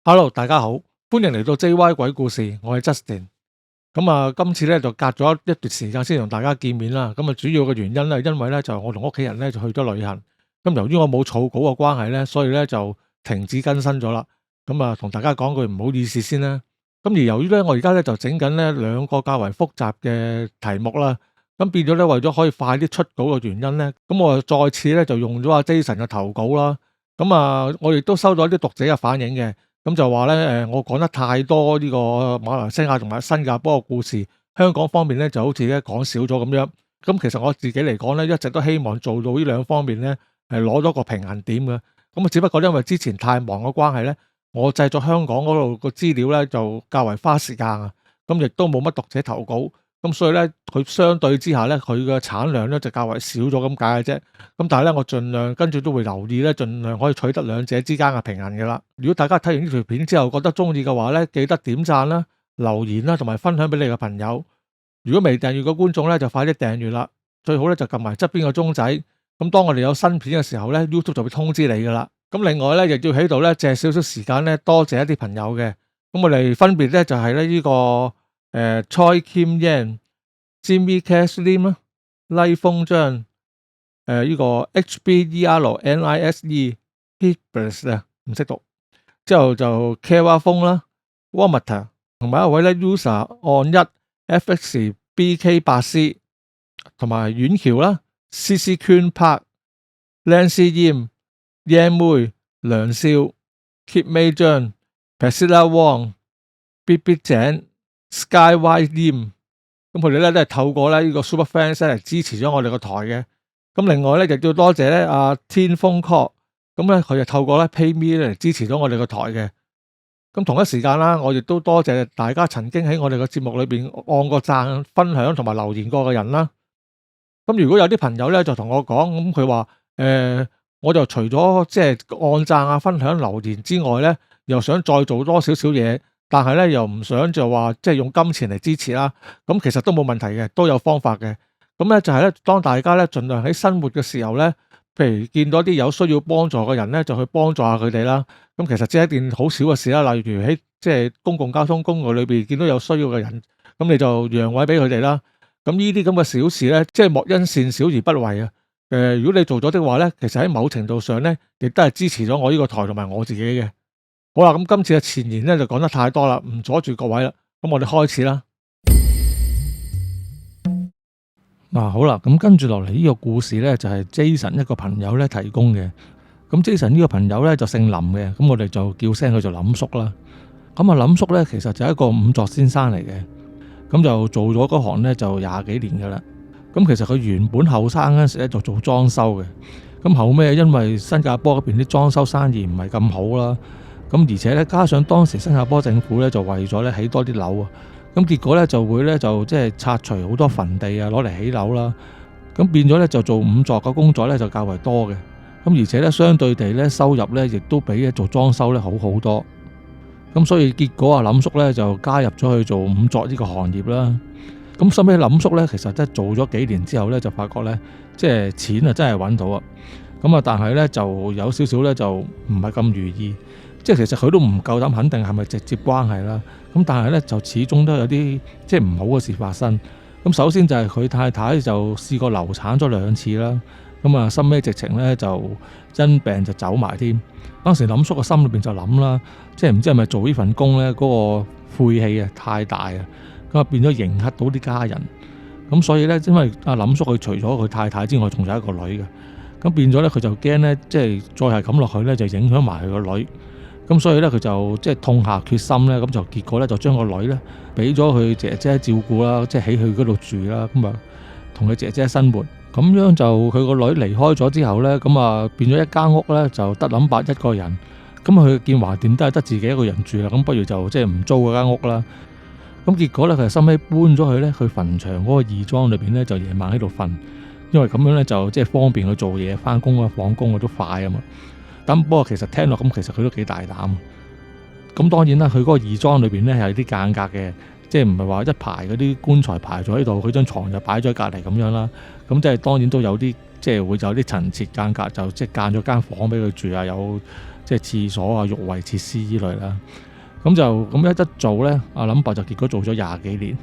Hello，大家好，歡迎嚟到 JY 鬼故事，我係 Justin。今次咧就隔咗一段時間先同大家見面啦。主要嘅原因咧，因為咧就我同屋企人咧就去咗旅行。由於我冇草稿嘅關係咧，所以咧就停止更新咗啦。同大家講句唔好意思先啦。而由於咧我而家咧就整緊呢兩個較為複雜嘅題目啦，變咗咧為咗可以快啲出稿嘅原因咧，我再次咧就用咗阿 Jason 嘅投稿啦。我亦都收到一啲讀者嘅反應嘅。就話咧，我講得太多呢個馬來西亞同埋新加坡嘅故事，香港方面咧就好似咧講少咗咁樣。其實我自己嚟講咧，一直都希望做到呢兩方面咧，係攞到個平衡點嘅。只不過因為之前太忙嘅關係咧，我製作香港嗰度個資料咧就較為花時間啊。亦都冇乜讀者投稿，所以咧佢相對之下咧，佢嘅產量咧就較為少咗咁解嘅啫。但係咧，我盡量跟住都會留意咧，盡量可以取得兩者之間嘅平衡嘅啦。如果大家睇完呢條片之後覺得中意嘅話咧，記得點讚啦、留言啦，同埋分享俾你嘅朋友。如果未訂閱嘅觀眾咧，就快啲訂閱啦。最好咧就撳埋側邊個鐘仔。當我哋有新片嘅時候咧，YouTube 就會通知你噶啦。另外咧，亦要喺度咧借少少時間咧，多謝一啲朋友嘅。我哋分別咧就係咧呢個Choi Kim Yan、Jimmy Caslim 啦、拉風張。呢個 HBERNISE，Hebers 啊，唔識讀。之後就 Kara 風啦 ，Wamata 同埋一位咧 user 按一 FXBK8C 同埋阮橋啦 ，CC Queen Park、Lancy Yim、Yan 妹、梁少、Kip May 張、Priscilla Wong、BB 井、Sky Y Lim， 佢哋咧都係透過咧呢個 Super Fans 嚟支持咗我哋個台嘅。另外咧，亦都要多謝咧阿天風 call， 佢就透過咧 PayMe 嚟支持咗我哋個台嘅。同一時間啦，我亦都多謝大家曾經喺我哋個節目裏邊按個讚、分享同埋留言過嘅人啦。如果有啲朋友咧就同我講，佢話我就除咗即係按讚啊、分享、留言之外咧，又想再做多少少嘢，但係咧又唔想就話即係用金錢嚟支持啦。其實都冇問題嘅，都有方法嘅。就係咧，當大家咧盡量喺生活嘅時候咧，譬如見到啲有需要幫助嘅人咧，就去幫助下佢哋啦。其實即係一件好少嘅事啦。例如喺即係公共交通工具裏邊見到有需要嘅人，你就讓位俾佢哋啦。呢啲咁嘅小事咧，即係莫因善小而不為啊。如果你做咗的話咧，其實喺某程度上咧，亦都係支持咗我呢個台同埋我自己嘅。好啦，今次嘅前言咧就講得太多啦，唔阻住各位啦。我哋開始啦。好啦，跟住落嚟呢個故事咧就係 Jason 一個朋友咧提供嘅。Jason 呢個朋友咧就姓林嘅，我哋就叫聲佢做林叔啦。林叔咧其實就係一個五作先生嚟嘅，就做咗嗰行咧就20幾年噶啦。其實佢原本後生嗰陣時咧就做裝修嘅，後尾因為新加坡嗰邊啲裝修生意唔係咁好啦，而且咧加上當時新加坡政府咧就為咗咧起多啲樓啊。結果咧就會咧就即係拆除好多墳地啊，攞嚟起樓啦。變咗咧就做五作嘅工作咧就較為多嘅。而且咧相對地咧收入咧亦都比做裝修咧好好多。所以結果林叔咧就加入咗去做五作呢個行業啦。收尾林叔咧其實真係做咗幾年之後咧就發覺咧即係錢啊真係揾到啊。但係咧就有少少咧就唔係咁如意。其實佢都唔夠膽肯定係咪直接關係啦。但係咧就始終都有啲即係唔好嘅事發生。首先就係佢太太就試過流產咗2次啦。收尾直情咧就因病就走埋添。當時林叔個心裏邊就諗啦，即係唔知係咪做呢份工咧嗰個晦氣啊太大啊，變咗迎合到啲家人。所以咧因為阿林叔佢除咗佢太太之外，仲有一個女嘅。變咗咧佢就驚咧即係再係咁落去咧就影響埋佢個女。所以咧佢就即係痛下決心咧，就結果咧就將個女咧俾咗佢姐姐照顧啦，即係喺佢嗰度住啦，同佢姐姐生活。咁樣就佢個女離開咗之後咧，變咗一間屋咧就得林伯一個人。佢見橫掂都係得自己一個人住啦，不如就即係唔租嗰間屋啦。結果咧佢收尾搬咗去咧去墳場嗰個義莊裏邊咧，就夜晚喺度瞓，因為咁樣咧就即係方便佢做嘢、翻工啊、放工啊都快啊嘛。不過其實聽落其實佢都幾大膽。當然啦，佢嗰個義莊裏邊咧係有啲間隔嘅，即係唔係話一排嗰啲棺材排咗喺度，佢張床就擺咗喺隔離咁樣啦。即係當然都有啲即係會有啲陳設間隔，就即係間咗間房俾佢住啊，有即係廁所啊、浴櫃設施之類啦。咁就咁一做呢，阿林伯就結果做咗20幾年。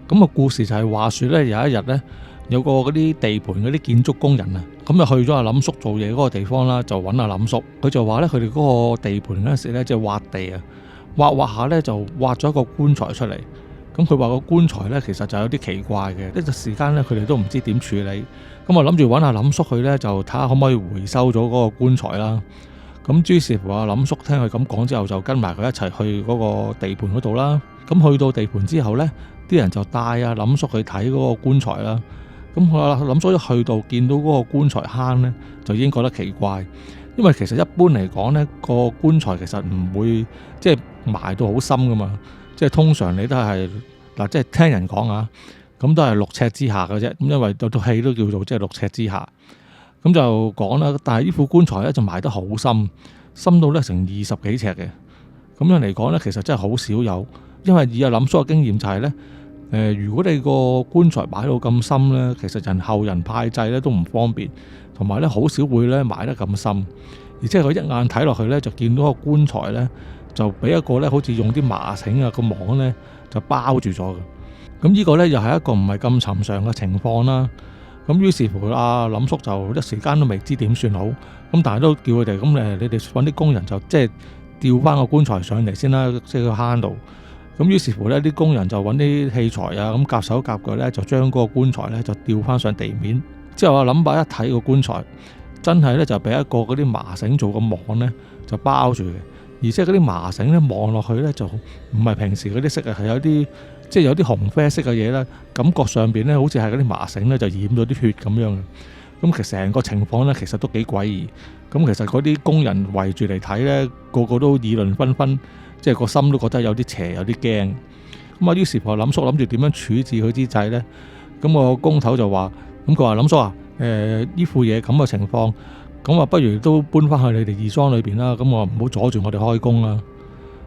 咁個故事就係話說呢，有一日呢，有個嗰啲地盤嗰啲建築工人啊，咁就去咗阿林叔做嘢嗰個地方啦，就揾阿林叔。佢就話呢，佢哋嗰個地盤嗰陣時呢，即係挖地啊，挖下呢，就挖咗一個棺材出嚟。咁佢話個棺材呢，其實就有啲奇怪嘅，一陣時間呢，佢哋都唔知點處理。咁我諗住揾阿林叔去呢，就睇下可唔可以回收咗嗰個棺材啦。咁於是乎阿林叔聽佢咁講之後，就跟埋佢一齊去嗰個地盤嗰度啦。咁去到地盤之後呢，啲人就帶阿林叔去睇嗰個棺材啦。咁阿林叔一去到見到嗰個棺材坑呢，就已經覺得奇怪，因為其實一般嚟講呢，個棺材其實唔會即係埋到好深噶嘛，即係通常你都係嗱，即係聽人講啊，咁都係6尺之下嘅啫。咁因為套戲都叫做即係6尺之下，咁就講啦。但係呢副棺材咧就埋得好深，深到咧成20幾尺嘅。咁樣嚟講咧，其實真係好少有，因為以阿林叔嘅經驗就係咧。如果你個棺材擺到咁深呢，其實後人派祭咧都唔方便，同埋咧好少會咧埋得咁深，而且佢一眼睇落去咧就見到個棺材咧就俾一個咧好似用啲麻繩啊個網咧就包住咗嘅。咁呢個咧又係一個唔係咁尋常嘅情況啦。咁於是乎阿林叔就一時間都未知點算好，咁但係都叫佢哋咁你哋揾啲工人就即係吊翻個棺材上嚟先啦，即係個坑度。咁於是乎呢啲工人就揾啲器材啊，咁夾手夾腳咧，就將嗰個棺材咧就吊翻上地面。之後阿林伯一睇個棺材，真係咧就俾一個嗰啲麻繩做個網咧就包住嘅，而且嗰啲麻繩咧望落去咧就唔係平時嗰啲色啊，係有啲即係有啲紅啡色嘅嘢啦，感覺上邊咧好似係嗰啲麻繩咧就染咗啲血咁樣嘅。咁其實成個情況咧其實都幾詭異。咁其實嗰啲工人圍住嚟睇咧，個個都議論紛紛。即係個心都覺得有啲邪，有啲驚。咁啊，於是乎林叔諗住點樣處置佢之際呢？咁個工頭就話：咁佢話林叔啊，呢副嘢咁嘅情況，咁啊不如都搬翻去你哋義莊裏邊啦。咁我唔好阻住我哋開工啦。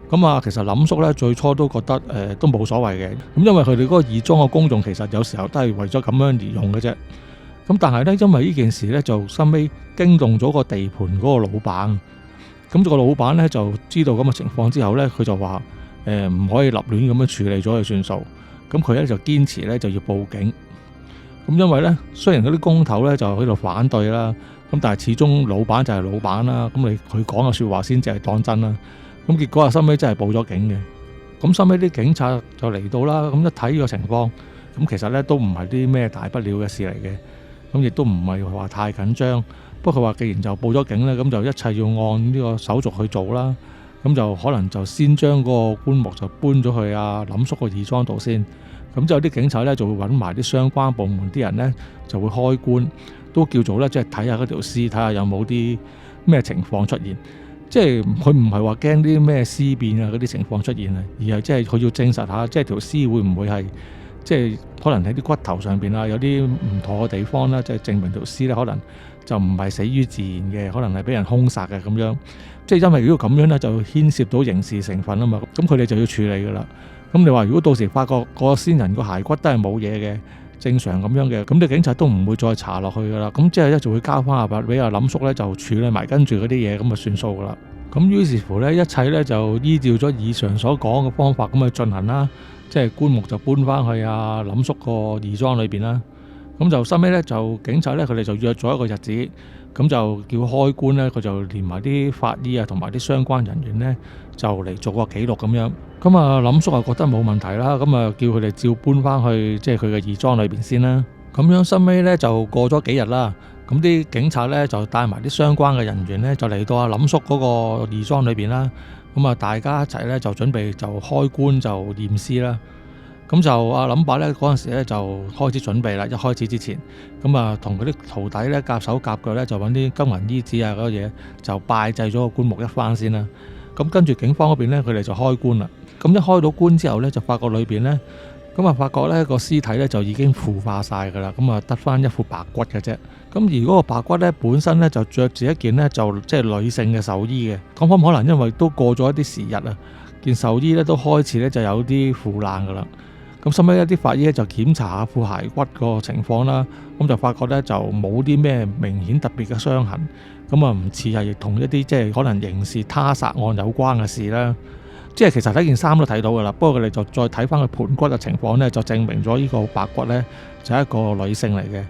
咁啊，其實林叔咧最初都覺得都冇所謂嘅。咁因為佢哋嗰個義莊嘅公用其實有時候都係為咗咁樣而用嘅啫。咁但係咧，因為呢件事咧就收尾驚動咗個地盤嗰個老闆。咁個老闆咧就知道咁嘅情況之後咧，佢就話唔可以立亂咁樣處理咗佢算數。咁佢咧就堅持咧就要報警。咁因為咧雖然嗰啲工頭咧就喺度反對啦，咁但係始終老闆就係老闆啦。咁佢講嘅説話先至係當真啦。咁結果啊，收尾真係報咗警嘅。咁收尾啲警察就嚟到啦。咁一睇呢個情況，咁其實咧都唔係啲咩大不了嘅事嚟嘅。咁亦都唔係話太緊張。不過佢話既然就報咗警咧，咁就一切要按呢個手續去做啦。咁就可能就先將嗰個棺木就搬咗去阿林叔個義莊度先。咁之後啲警察咧就會揾埋啲相關部門啲人咧就會開棺，都叫做咧即係睇下嗰條屍，睇下有冇啲咩情況出現。即係佢唔係話驚啲咩屍變啊嗰啲情況出現啊，而係即係佢要證實下，即係條屍會唔會係即係可能喺啲骨頭上邊啊有啲唔妥嘅地方啦，即係證明條屍咧可能就唔係死於自然嘅，可能係俾人兇殺嘅咁樣。即係因為如果咁樣咧，就牽涉到刑事成分啊嘛。咁佢哋就要處理噶啦。咁你話如果到時發覺個先人個骸骨都係冇嘢嘅，正常咁樣嘅，咁啲警察都唔會再查落去噶啦。咁即係咧就會交翻俾阿林叔咧就處理埋跟住嗰啲嘢，咁就算數噶啦。咁於是乎咧，一切咧就依照咗以上所講嘅方法咁去進行啦。即係棺木就搬翻去阿林叔個義莊裏邊啦。咁就收尾咧，就警察咧，佢哋就約咗一個日子，咁就叫開棺咧，佢就連埋啲法醫啊，同埋啲相關人員咧，就嚟做個記錄咁樣。咁啊，林叔啊覺得冇問題啦，咁啊叫佢哋照搬翻去即係佢嘅義莊裏邊先啦。咁樣收尾咧就過咗幾日啦，咁啲警察咧就帶埋啲相關嘅人員咧，就嚟到阿林叔嗰個義莊裏邊啦。咁啊，大家一齊咧就準備就開棺就驗屍啦。咁就阿林伯咧嗰陣時咧就開始準備啦。一開始之前，咁啊同嗰啲徒弟咧夾手夾腳咧就揾啲金銀衣紙啊嗰嘢就拜祭咗個棺木一番先啦。咁跟住警方嗰邊咧，佢哋就開棺啦。咁一開到棺之後咧，就發覺裏邊咧，咁啊發覺咧個屍體咧就已經腐化晒噶啦。咁啊得翻一副白骨嘅啫。咁而嗰個白骨咧本身咧就着住一件咧就即係女性嘅壽衣嘅。咁可能因為都過咗一啲時日啊，件壽衣咧都開始咧就有啲腐爛噶啦。咁收尾一啲法醫就檢查下副骸骨個情況啦，咁就發覺咧就冇啲咩明顯特別嘅傷痕，咁啊唔似係同一啲即係可能刑事他殺案有關嘅事啦。即係其實睇件衫都睇到噶啦，不過佢哋就再睇翻佢盤骨嘅情況咧，就證明咗呢個白骨咧就係一個女性嚟嘅。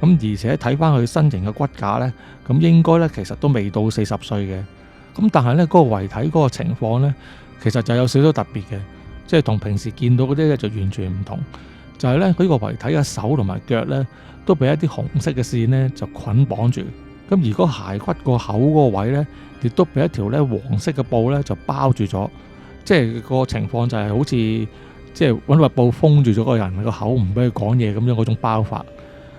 咁而且睇翻佢身形嘅骨架咧，咁應該咧其實都未到40歲嘅。咁但係咧嗰個遺體嗰個情況咧，其實就有少少特別嘅。即係同平時見到嗰啲咧就完全唔同，就係咧佢呢個遺體嘅手同埋腳咧都俾一啲紅色嘅線咧就捆綁住，咁而嗰個骸骨個口嗰個位咧亦都俾一條咧黃色嘅布咧就包住咗，即係個情況就係好似即係揾塊布封住咗個人個口，唔俾佢講嘢咁樣嗰種包法。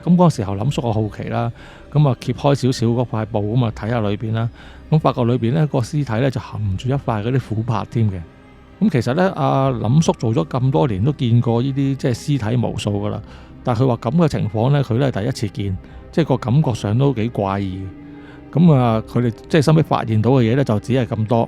咁嗰個時候林叔我好奇啦，咁啊揭開少少嗰塊布咁啊睇下裏邊啦，咁發覺裏邊咧個屍體咧就含住一塊嗰啲琥珀添嘅。咁其實咧，阿林叔做咗咁多年都見過呢啲即係屍體無數噶啦，但係佢話咁嘅情況咧，佢都係第一次見，即係個感覺上都幾怪異。咁啊，佢哋即係收尾發現到嘅嘢咧，就只係咁多，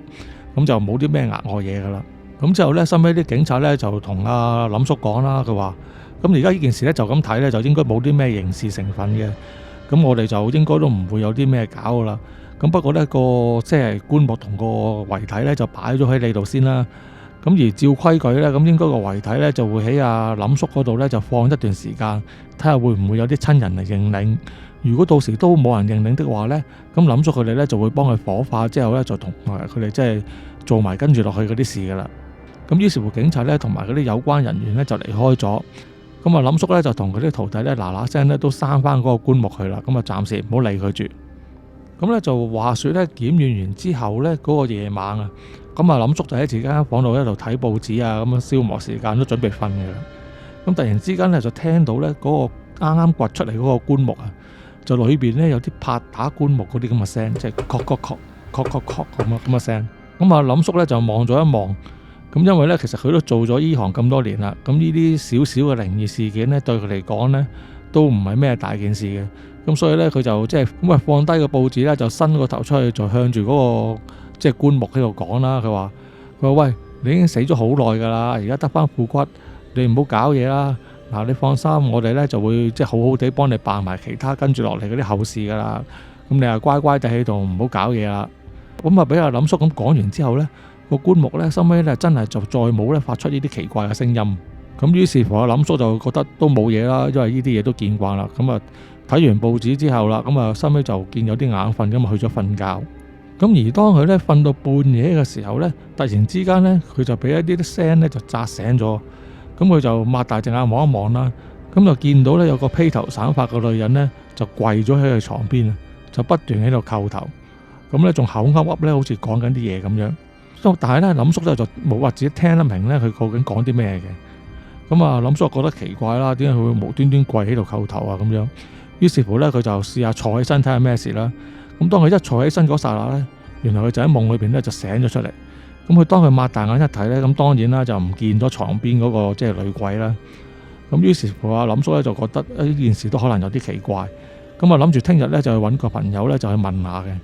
咁就冇啲咩額外嘢噶啦。咁之後咧，收尾啲警察咧就同阿林叔講啦，佢話：咁而家呢件事咧就咁睇咧，就應該冇啲咩刑事成分嘅，咁我哋就應該都唔會有啲咩搞噶啦。咁不過咧即係棺木同個遺體咧就擺咗喺你度先啦。咁而照規矩咧，咁應該個遺體咧就會喺阿林叔嗰度咧就放一段時間，睇下會唔會有啲親人嚟認領。如果到時都冇人認領的話咧，咁林叔佢哋咧就會幫佢火化之後咧，就同佢哋即係做埋跟住落去嗰啲事噶啦。咁於是乎警察咧同埋嗰啲有關人員咧就離開咗。咁啊林叔咧就同佢啲徒弟咧嗱聲咧都閂翻嗰個棺木去啦。咁啊暫時唔好理佢住。咁咧就話說咧檢驗完之後咧嗰個夜晚啊。咁啊，林叔就喺自己間房度一度睇報紙啊，咁樣消磨時間，都準備瞓嘅啦。咁突然之間咧，就聽到咧嗰個啱啱掘出嚟嗰個棺木啊，就裏邊咧有啲拍打棺木嗰啲咁嘅聲，即係確咁嘅聲。咁啊，林叔咧就望咗一望，咁因為咧其實佢都做咗呢行咁多年啦，咁呢啲少少嘅靈異事件咧，對佢嚟講咧都唔係咩大件事嘅。咁所以咧佢就即係咁啊放低個報紙咧，就伸個頭出去，就向住嗰個即係棺木喺度講啦。佢話喂，你已經死咗好耐噶啦，而家得翻副骨，你唔好搞嘢啦。嗱，你放心，我哋咧就會即係好好地幫你辦埋其他跟住落嚟嗰啲後事噶啦。咁你啊乖乖地喺度，唔好搞嘢啦。咁啊俾阿林叔咁講完之後咧，個棺木咧收尾咧真係就再冇咧發出呢啲奇怪嘅聲音。咁於是乎阿林叔就覺得都冇嘢啦，因為呢啲嘢都見慣啦。咁啊睇完報紙之後啦，咁啊收尾就見有啲眼瞓，咁啊去咗瞓覺。咁而當佢咧瞓到半夜嘅時候咧，突然之間咧，佢就俾一啲聲咧就扎醒咗。咁佢就擘大隻眼望一望啦，咁就見到咧有個披頭散髮嘅女人咧就跪咗喺佢床邊啊，就不斷喺度叩頭。咁咧仲口噏噏咧，好似講緊啲嘢咁樣。但係咧林叔咧就冇話自己聽得明咧，佢究竟講啲咩嘅。咁啊林叔覺得奇怪啦，點解佢會無端端跪喺度叩頭啊咁樣？於是乎咧，佢就試下坐起身睇下咩事啦。咁當佢一坐起身嗰剎那咧，原來佢就喺夢裏邊咧就醒咗出嚟。咁佢當佢擘大眼一睇咧，咁當然啦就唔見咗床邊嗰個即係女鬼啦。咁於是乎阿林叔咧就覺得呢件事都可能有啲奇怪。咁啊諗住聽日咧就去揾個朋友咧就去問下嘅。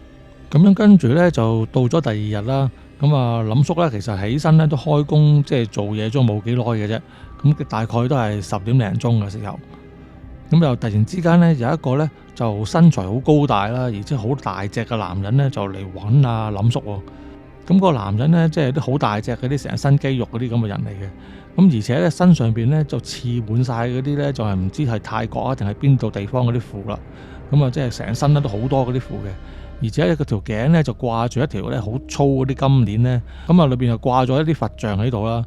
咁樣跟住咧就到咗第二日啦。咁啊林叔咧其實起身咧都開工即係做嘢都冇幾耐嘅啫。咁大概都係10點零鐘嘅時候。咁又突然之間咧有一個咧就身材好高大啦，而且好大隻嘅男人咧就嚟揾阿林叔喎。咁個男人咧即係啲好大隻嗰啲成身肌肉嗰啲咁嘅人嚟嘅。咁而且咧身上邊咧就刺滿晒嗰啲咧就係唔知係泰國啊定係邊度地方嗰啲符啦。咁啊即係成身咧都好多嗰啲符嘅，而且佢條頸咧就掛住一條咧好粗嗰啲金鏈咧，咁啊裏邊又掛咗一啲佛像喺度啦。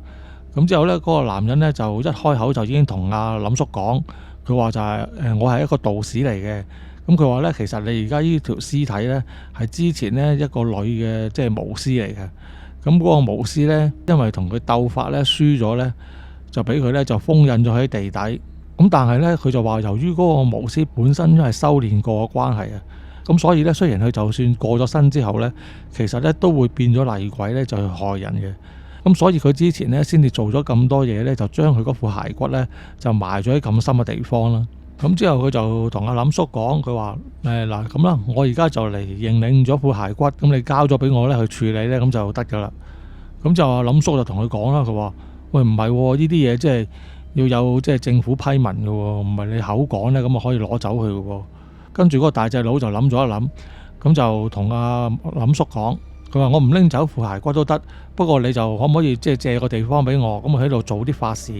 咁之後咧嗰個男人咧就一開口就已經同阿林叔講。佢話就係我係一個道士嚟嘅。咁佢話咧其實你而家呢條屍體咧係之前咧一個女嘅即係巫師嚟嘅。咁嗰個巫師咧因為同佢鬥法咧輸咗咧，就俾佢咧就封印咗喺地底。咁但係咧佢就話由於嗰個巫師本身因為修煉過嘅關係啊，咁所以咧雖然佢就算過咗身之後咧，其實咧都會變咗厲鬼咧就去害人嘅。咁所以佢之前咧先至做咗咁多嘢咧，就將佢嗰副骸骨咧就埋咗喺咁深嘅地方啦。咁之後佢就同阿林叔講，佢話嗱咁啦，我而家就嚟認領咗副骸骨，咁你交咗俾我咧去處理咧，咁就得噶啦。咁就阿林叔就同佢講啦，佢話喂唔係呢啲嘢，即係要有即係政府批文嘅喎，唔係你口講咧咁啊可以攞走佢嘅喎。跟住嗰個大隻佬就諗咗一諗，咁就同阿林叔講，佢話我唔拎走副骸骨都得，不過你就可唔可以即係借個地方俾我，咁我喺度做啲法事，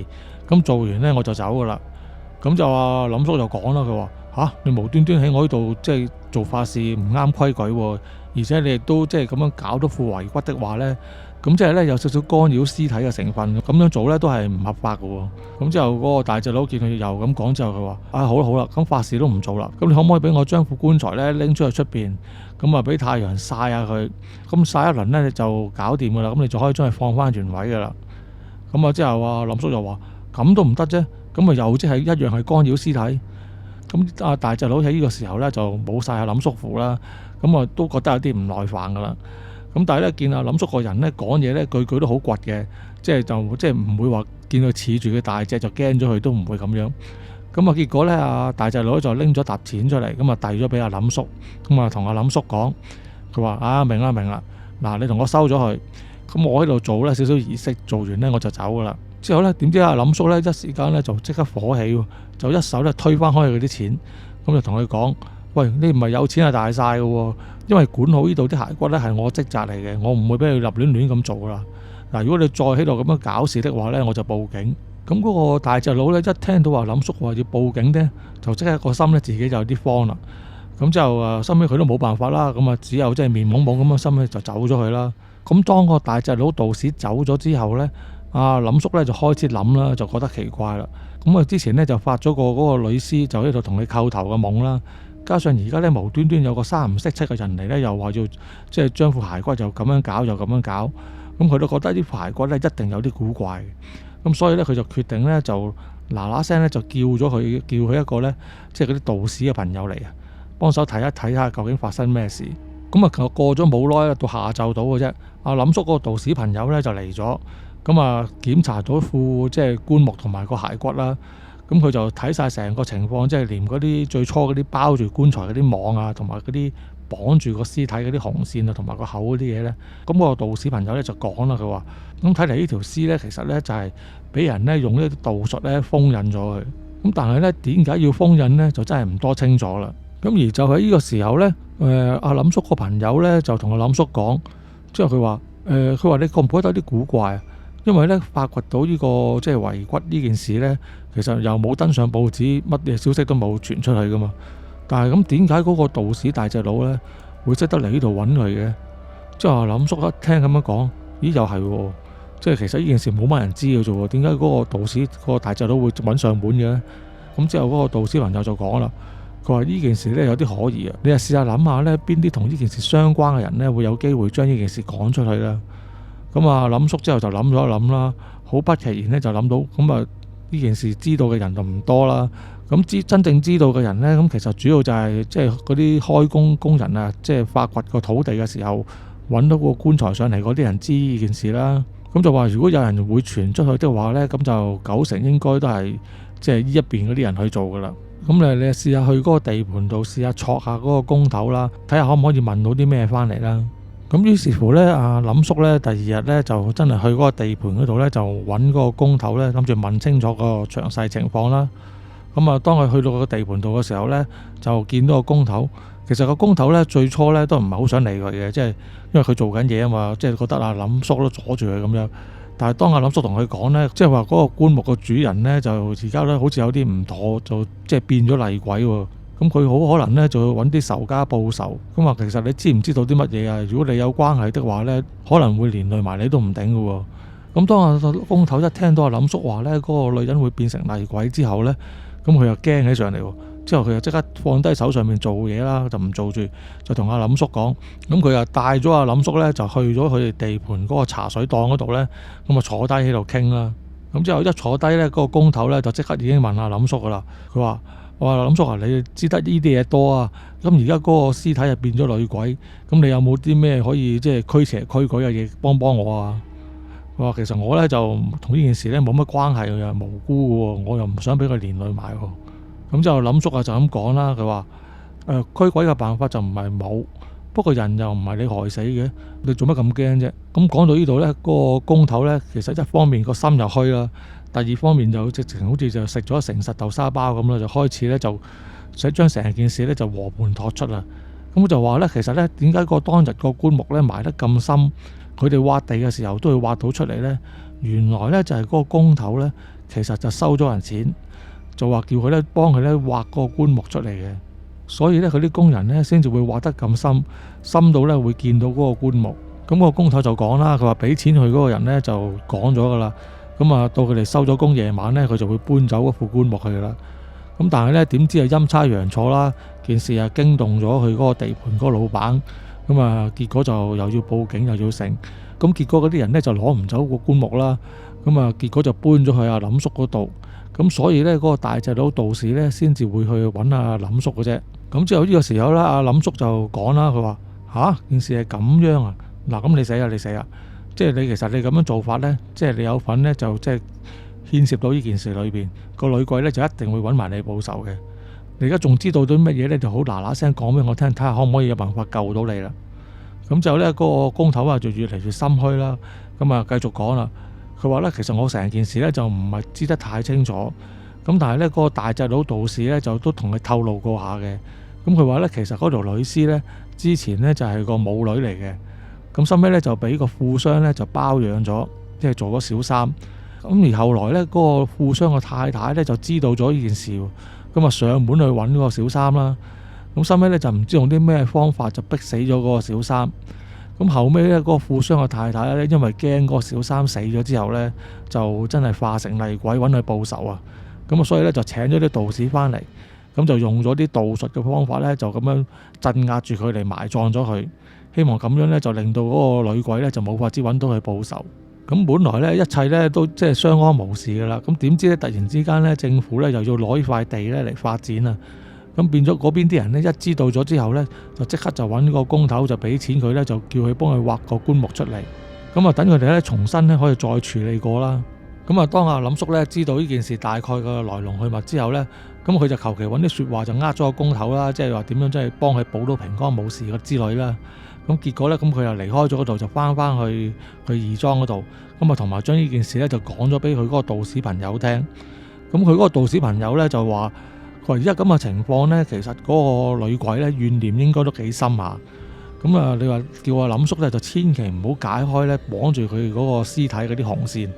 咁做完咧我就走噶啦。咁就阿林叔就講啦，佢話嚇你無端端喺我呢度即係做法事唔啱規矩喎，而且你亦都即係咁樣搞到副遺骨的話咧，咁即係咧有少少干擾屍體嘅成分，咁樣做咧都係唔合法嘅喎。咁之後嗰個大隻佬見佢又咁講之後，佢話好啦好啦，咁法事都唔做啦，咁你可唔可以俾我將副棺材咧拎出去出邊，咁啊俾太陽曬下佢，咁曬一輪咧就搞掂噶啦，咁你就可以將佢放翻原位噶啦。咁啊之後啊林叔就話咁都唔得啫，咁啊又即係一樣係干擾屍體。咁啊大隻佬喺呢個時候咧就冇晒阿林叔符啦，咁啊都覺得有啲唔耐煩噶啦。咁但係咧見阿林叔個人咧講嘢咧句句都好倔嘅，即係唔會話見佢恃住佢大隻就驚咗佢，都唔會咁樣。咁啊結果咧阿大隻佬就拎咗沓錢出嚟，咁啊遞咗俾阿林叔，咁啊同阿林叔講，佢話明啦明啦，嗱你同我收咗佢，咁我喺度做咧少少儀式，做完咧我就走噶啦。之後咧點知阿林叔咧一時間咧就即刻火起喎，就一手咧推翻開佢啲錢，咁就同佢講：喂，你唔係有錢係大晒嘅喎，因為管好呢度啲骸骨咧係我職責嚟嘅，我唔會俾佢立亂咁做啦。嗱，如果你再喺度咁樣搞事的話咧，我就報警。咁嗰個大隻佬咧一聽到話林叔話要報警咧，就即刻個心咧自己就有啲慌啦。咁就收尾佢都冇辦法啦，咁啊只有即係面懵懵咁嘅心咧就走咗去啦。咁當個大隻佬道士走咗之後咧，阿林叔咧就開始諗啦，就覺得奇怪啦。咁啊之前咧就發咗個嗰個女屍就喺度同佢叩頭嘅夢啦，加上而家咧無端端有個三唔識七嘅人嚟咧，又話要即係將副骸骨就咁樣搞就咁樣搞，咁佢都覺得啲副骸骨咧一定有啲古怪嘅，咁所以咧佢就決定咧就嗱聲咧就叫佢一個咧即係嗰啲道士嘅朋友嚟啊，幫手睇一睇下究竟發生咩事。咁啊過咗冇耐到下晝到嘅啫，阿林叔嗰個道士朋友咧就嚟咗。咁啊，檢查咗副即係棺木同埋個骸骨啦，咁佢就睇晒成個情況，即係連嗰啲最初嗰啲包住棺材嗰啲網啊，同埋嗰啲綁住個屍體嗰啲紅線啊，同埋個口嗰啲嘢咧，咁個道士朋友咧就講啦，佢話：咁睇嚟呢條屍咧，其實咧就係俾人咧用呢啲道術咧封印咗佢。咁但係咧點解要封印咧，就真係唔多清楚啦。咁而就喺呢個時候咧，阿林叔個朋友咧就同阿林叔講，之後佢話：你覺唔覺得有啲古怪啊？因為咧發掘到呢個即係遺骨呢件事咧，其實又冇登上報紙，乜嘢消息都冇傳出去噶嘛。但係咁點解嗰個道士大隻佬咧會識得嚟呢度揾佢嘅？即係林叔一聽咁樣講，咦又係喎，即係其實呢件事冇乜人知嘅啫喎。點解嗰個道士嗰個大隻佬會揾上門嘅？咁之後嗰個道士朋友就講啦，佢話呢件事咧有啲可疑啊，你就試下諗下咧，邊啲同呢件事相關嘅人咧會有機會將呢件事講出去啦。咁啊，林叔之後就諗咗一諗啦，好不其然咧就諗到，咁啊呢件事知道嘅人就唔多啦。咁真正知道嘅人咧，咁其實主要就係即係嗰啲開工工人啊，即係發掘個土地嘅時候揾到個棺材上嚟嗰啲人知呢件事啦。咁就話如果有人會傳出去的話咧，咁就90%應該都係即係呢一邊嗰啲人去做噶啦。咁你試下去嗰個地盤度試下戳下嗰個工頭啦，睇下可唔可以問到啲咩翻嚟啦。咁於是乎咧，阿林叔咧第二日咧就真係去嗰個地盤嗰度咧，就揾嗰個工頭咧，諗住問清楚個詳細情況啦。咁啊，當佢去到個地盤度嘅時候咧，就見到個工頭。其實個工頭咧最初咧都唔係好想理佢嘅，即係因為佢做緊嘢啊嘛，即係覺得阿林叔都阻住佢咁樣。但係當阿林叔同佢講咧，即係話嗰個棺木個主人咧就而家咧好似有啲唔妥，就即係變咗厲鬼喎。咁佢好可能咧就會揾啲仇家報仇。咁話其實你知唔知道啲乜嘢啊？如果你有關係的話咧，可能會連累埋你都唔頂㗎喎。咁當阿工頭一聽到阿林叔話咧嗰個女人會變成厲鬼之後咧，咁佢又驚起上嚟喎。之後佢又即刻放低手上面做嘢啦，就唔做住，就同阿林叔講。咁佢又帶咗阿林叔咧，就去咗佢哋地盤嗰個茶水檔嗰度咧，咁啊坐低喺度傾啦。咁之後一坐低咧，嗰個工頭咧就即刻已經問阿林叔噶啦。佢話：我話林叔啊，你知得呢啲嘢多啊？咁而家嗰個屍體又變咗女鬼，咁你有冇啲咩可以即係驅邪驅鬼嘅嘢幫幫我啊？佢話其實我咧就同呢件事咧冇乜關係，又無辜嘅喎，我又唔想俾佢連累埋喎。咁就林叔啊就咁講啦，佢話驅鬼嘅辦法就唔係冇，不過人又唔係你害死嘅，你做乜咁驚啫？咁講到呢度呢，嗰個工頭呢，其實一方面個心又虛啦，第二方面就直情好似就食咗誠實豆沙包咁啦，就開始咧就想將成件事咧就和盤托出啦。咁就話咧，其實咧點解個當日個棺木咧埋得咁深，佢哋挖地嘅時候都會挖到出嚟咧？原來咧就係嗰個工頭咧，其實就收咗人錢，就話叫佢咧幫佢咧挖個棺木出嚟嘅。所以咧佢啲工人咧先至會挖得咁深，深到咧會見到嗰個棺木。咁個工頭就講啦，佢話俾錢佢嗰個人咧就講咗噶啦。咁啊到佢哋收咗工夜晚咧，佢就會搬走嗰副棺木去噶啦。咁但係咧點知啊陰差陽錯啦，件事啊驚動咗佢嗰個地盤嗰個老闆。咁啊結果就又要報警又要成。咁結果嗰啲人咧就攞唔走個棺木啦。咁啊結果就搬咗去阿林叔嗰度。咁所以咧嗰個大隻佬道士咧先至會去揾阿林叔嘅啫。咁之後呢個時候咧，阿林叔就講啦，佢話吓，件事係咁樣啊。嗱，咁你死啊，你死啊！即係你其實你咁樣做法咧，即係你有份咧，就即係牽涉到呢件事裏邊個女鬼咧，就一定會揾埋你報仇嘅。你而家仲知道到乜嘢咧，就好嗱嗱聲講俾我聽，睇下可唔可以有辦法救到你啦。咁就咧嗰個工頭啊，就越嚟越心虛啦。咁啊，繼續講啦。佢話咧，其實我成件事咧就唔係知得太清楚。咁但係咧，嗰個大隻佬道士咧就都同佢透露過下嘅。咁佢話咧，其實嗰條女屍咧之前咧就係個母女嚟嘅。咁收尾咧就俾個富商咧就包養咗，即係做咗小三。咁而後來咧嗰個富商個太太咧就知道咗呢件事，咁啊上門去揾嗰個小三啦。咁收尾咧就唔知用啲咩方法就逼死咗嗰個小三。咁後尾咧嗰個富商個太太咧因為驚嗰個小三死咗之後咧，就真係化成厲鬼揾佢報仇啊。咁啊所以咧就請咗啲道士翻嚟，咁就用咗啲道術嘅方法咧，就咁樣鎮壓住佢嚟埋葬咗佢。希望咁樣咧就令到嗰個女鬼咧就冇法子揾到佢報仇。咁本來咧一切咧都即係相安無事噶啦。咁點知咧突然之間咧政府咧又要攞呢塊地咧嚟發展啊。咁變咗嗰邊啲人咧一知道咗之後咧，就即刻就揾個工頭就俾錢佢咧，就叫佢幫佢挖個棺木出嚟。咁啊等佢哋咧重新咧可以再處理過啦。咁啊當阿林叔咧知道呢件事大概個來龍去脈之後咧，咁佢就求其揾啲説話就呃咗個工頭啦，即係話點樣即係幫佢保到平安冇事之類啦。咁結果咧，咁佢又離開咗嗰度，就翻去義莊嗰度，咁啊同埋將呢件事咧就講咗俾佢嗰個道士朋友聽。咁佢嗰個道士朋友咧就話：佢話而家咁嘅情況咧，其實嗰個女鬼咧怨念應該都幾深下。咁啊，你話叫阿林叔咧就千祈唔好解開咧綁住佢嗰個屍體嗰啲紅線。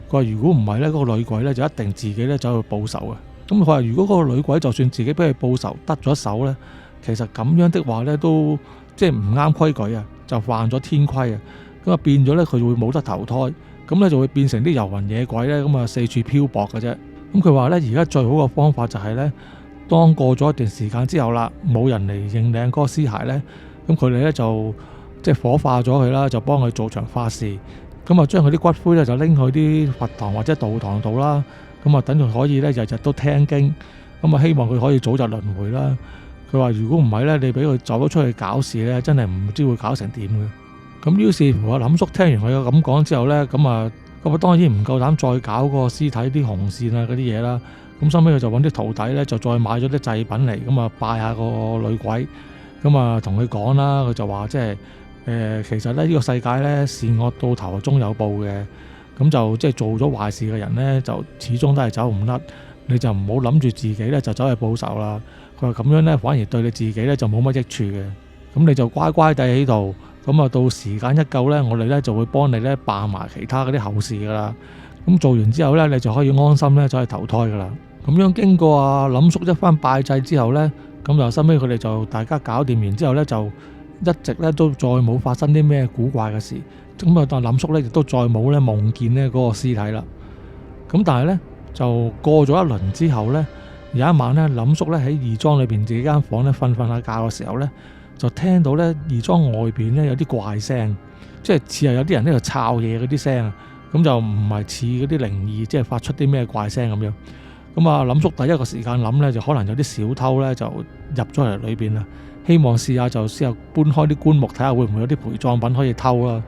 佢話如果唔係咧，嗰個女鬼咧就一定自己咧走去報仇嘅。咁佢話如果嗰個女鬼就算自己俾佢報仇得咗手咧，其實咁樣的話咧都即係唔啱規矩啊，就犯咗天規啊。咁啊變咗咧佢會冇得投胎，咁咧就會變成啲遊魂野鬼咧，咁啊四處漂泊嘅啫。咁佢話咧而家最好嘅方法就係咧，當過咗一段時間之後啦，冇人嚟認領嗰個屍骸咧，咁佢哋咧就即係火化咗佢啦，就幫佢做場法事，咁啊將佢啲骨灰咧就拎去啲佛堂或者道堂度啦，咁啊等佢可以咧日日都聽經，咁啊希望佢可以早日輪迴啦。佢話如果唔係咧，你俾佢走咗出去搞事咧，真係唔知會搞成點嘅。咁於是乎阿林叔聽完佢咁講之後咧，咁啊當然唔夠膽再搞個屍體啲紅線啊嗰啲嘢啦。咁收尾佢就揾啲徒弟咧，就再買咗啲祭品嚟，咁啊拜下個女鬼，咁啊同佢講啦。佢就話即係其實咧呢個世界咧善惡到頭終有報嘅，咁就即係做咗壞事嘅人咧，就始終都係走唔甩。你就唔好諗住自己咧就走去報仇啦。佢話咁樣咧反而對你自己咧就冇乜益處嘅。咁你就乖乖地喺度，咁啊到時間一夠咧，我哋咧就會幫你咧辦埋其他嗰啲後事噶啦。咁做完之後咧，你就可以安心咧走去投胎噶啦。咁樣經過阿林叔一番拜祭之後咧，咁就收尾佢哋就大家搞掂完之後咧，就一直咧都再冇發生啲咩古怪嘅事。咁啊，但林叔咧亦都再冇咧夢見咧嗰個屍體啦。咁但係咧就過咗一輪之後咧，有一晚咧，林叔咧喺義莊裏邊自己間房咧瞓下覺嘅時候咧，就聽到咧義莊外邊咧有啲怪聲，即係似係有啲人喺度抄嘢嗰啲聲啊。咁就唔係似嗰啲靈異，即係發出啲咩怪聲咁樣。咁啊，林叔第一個時間諗咧，就可能有啲小偷咧就入咗嚟裏邊啦，希望試下搬開啲棺木睇下會唔會有啲陪葬品可以偷啦。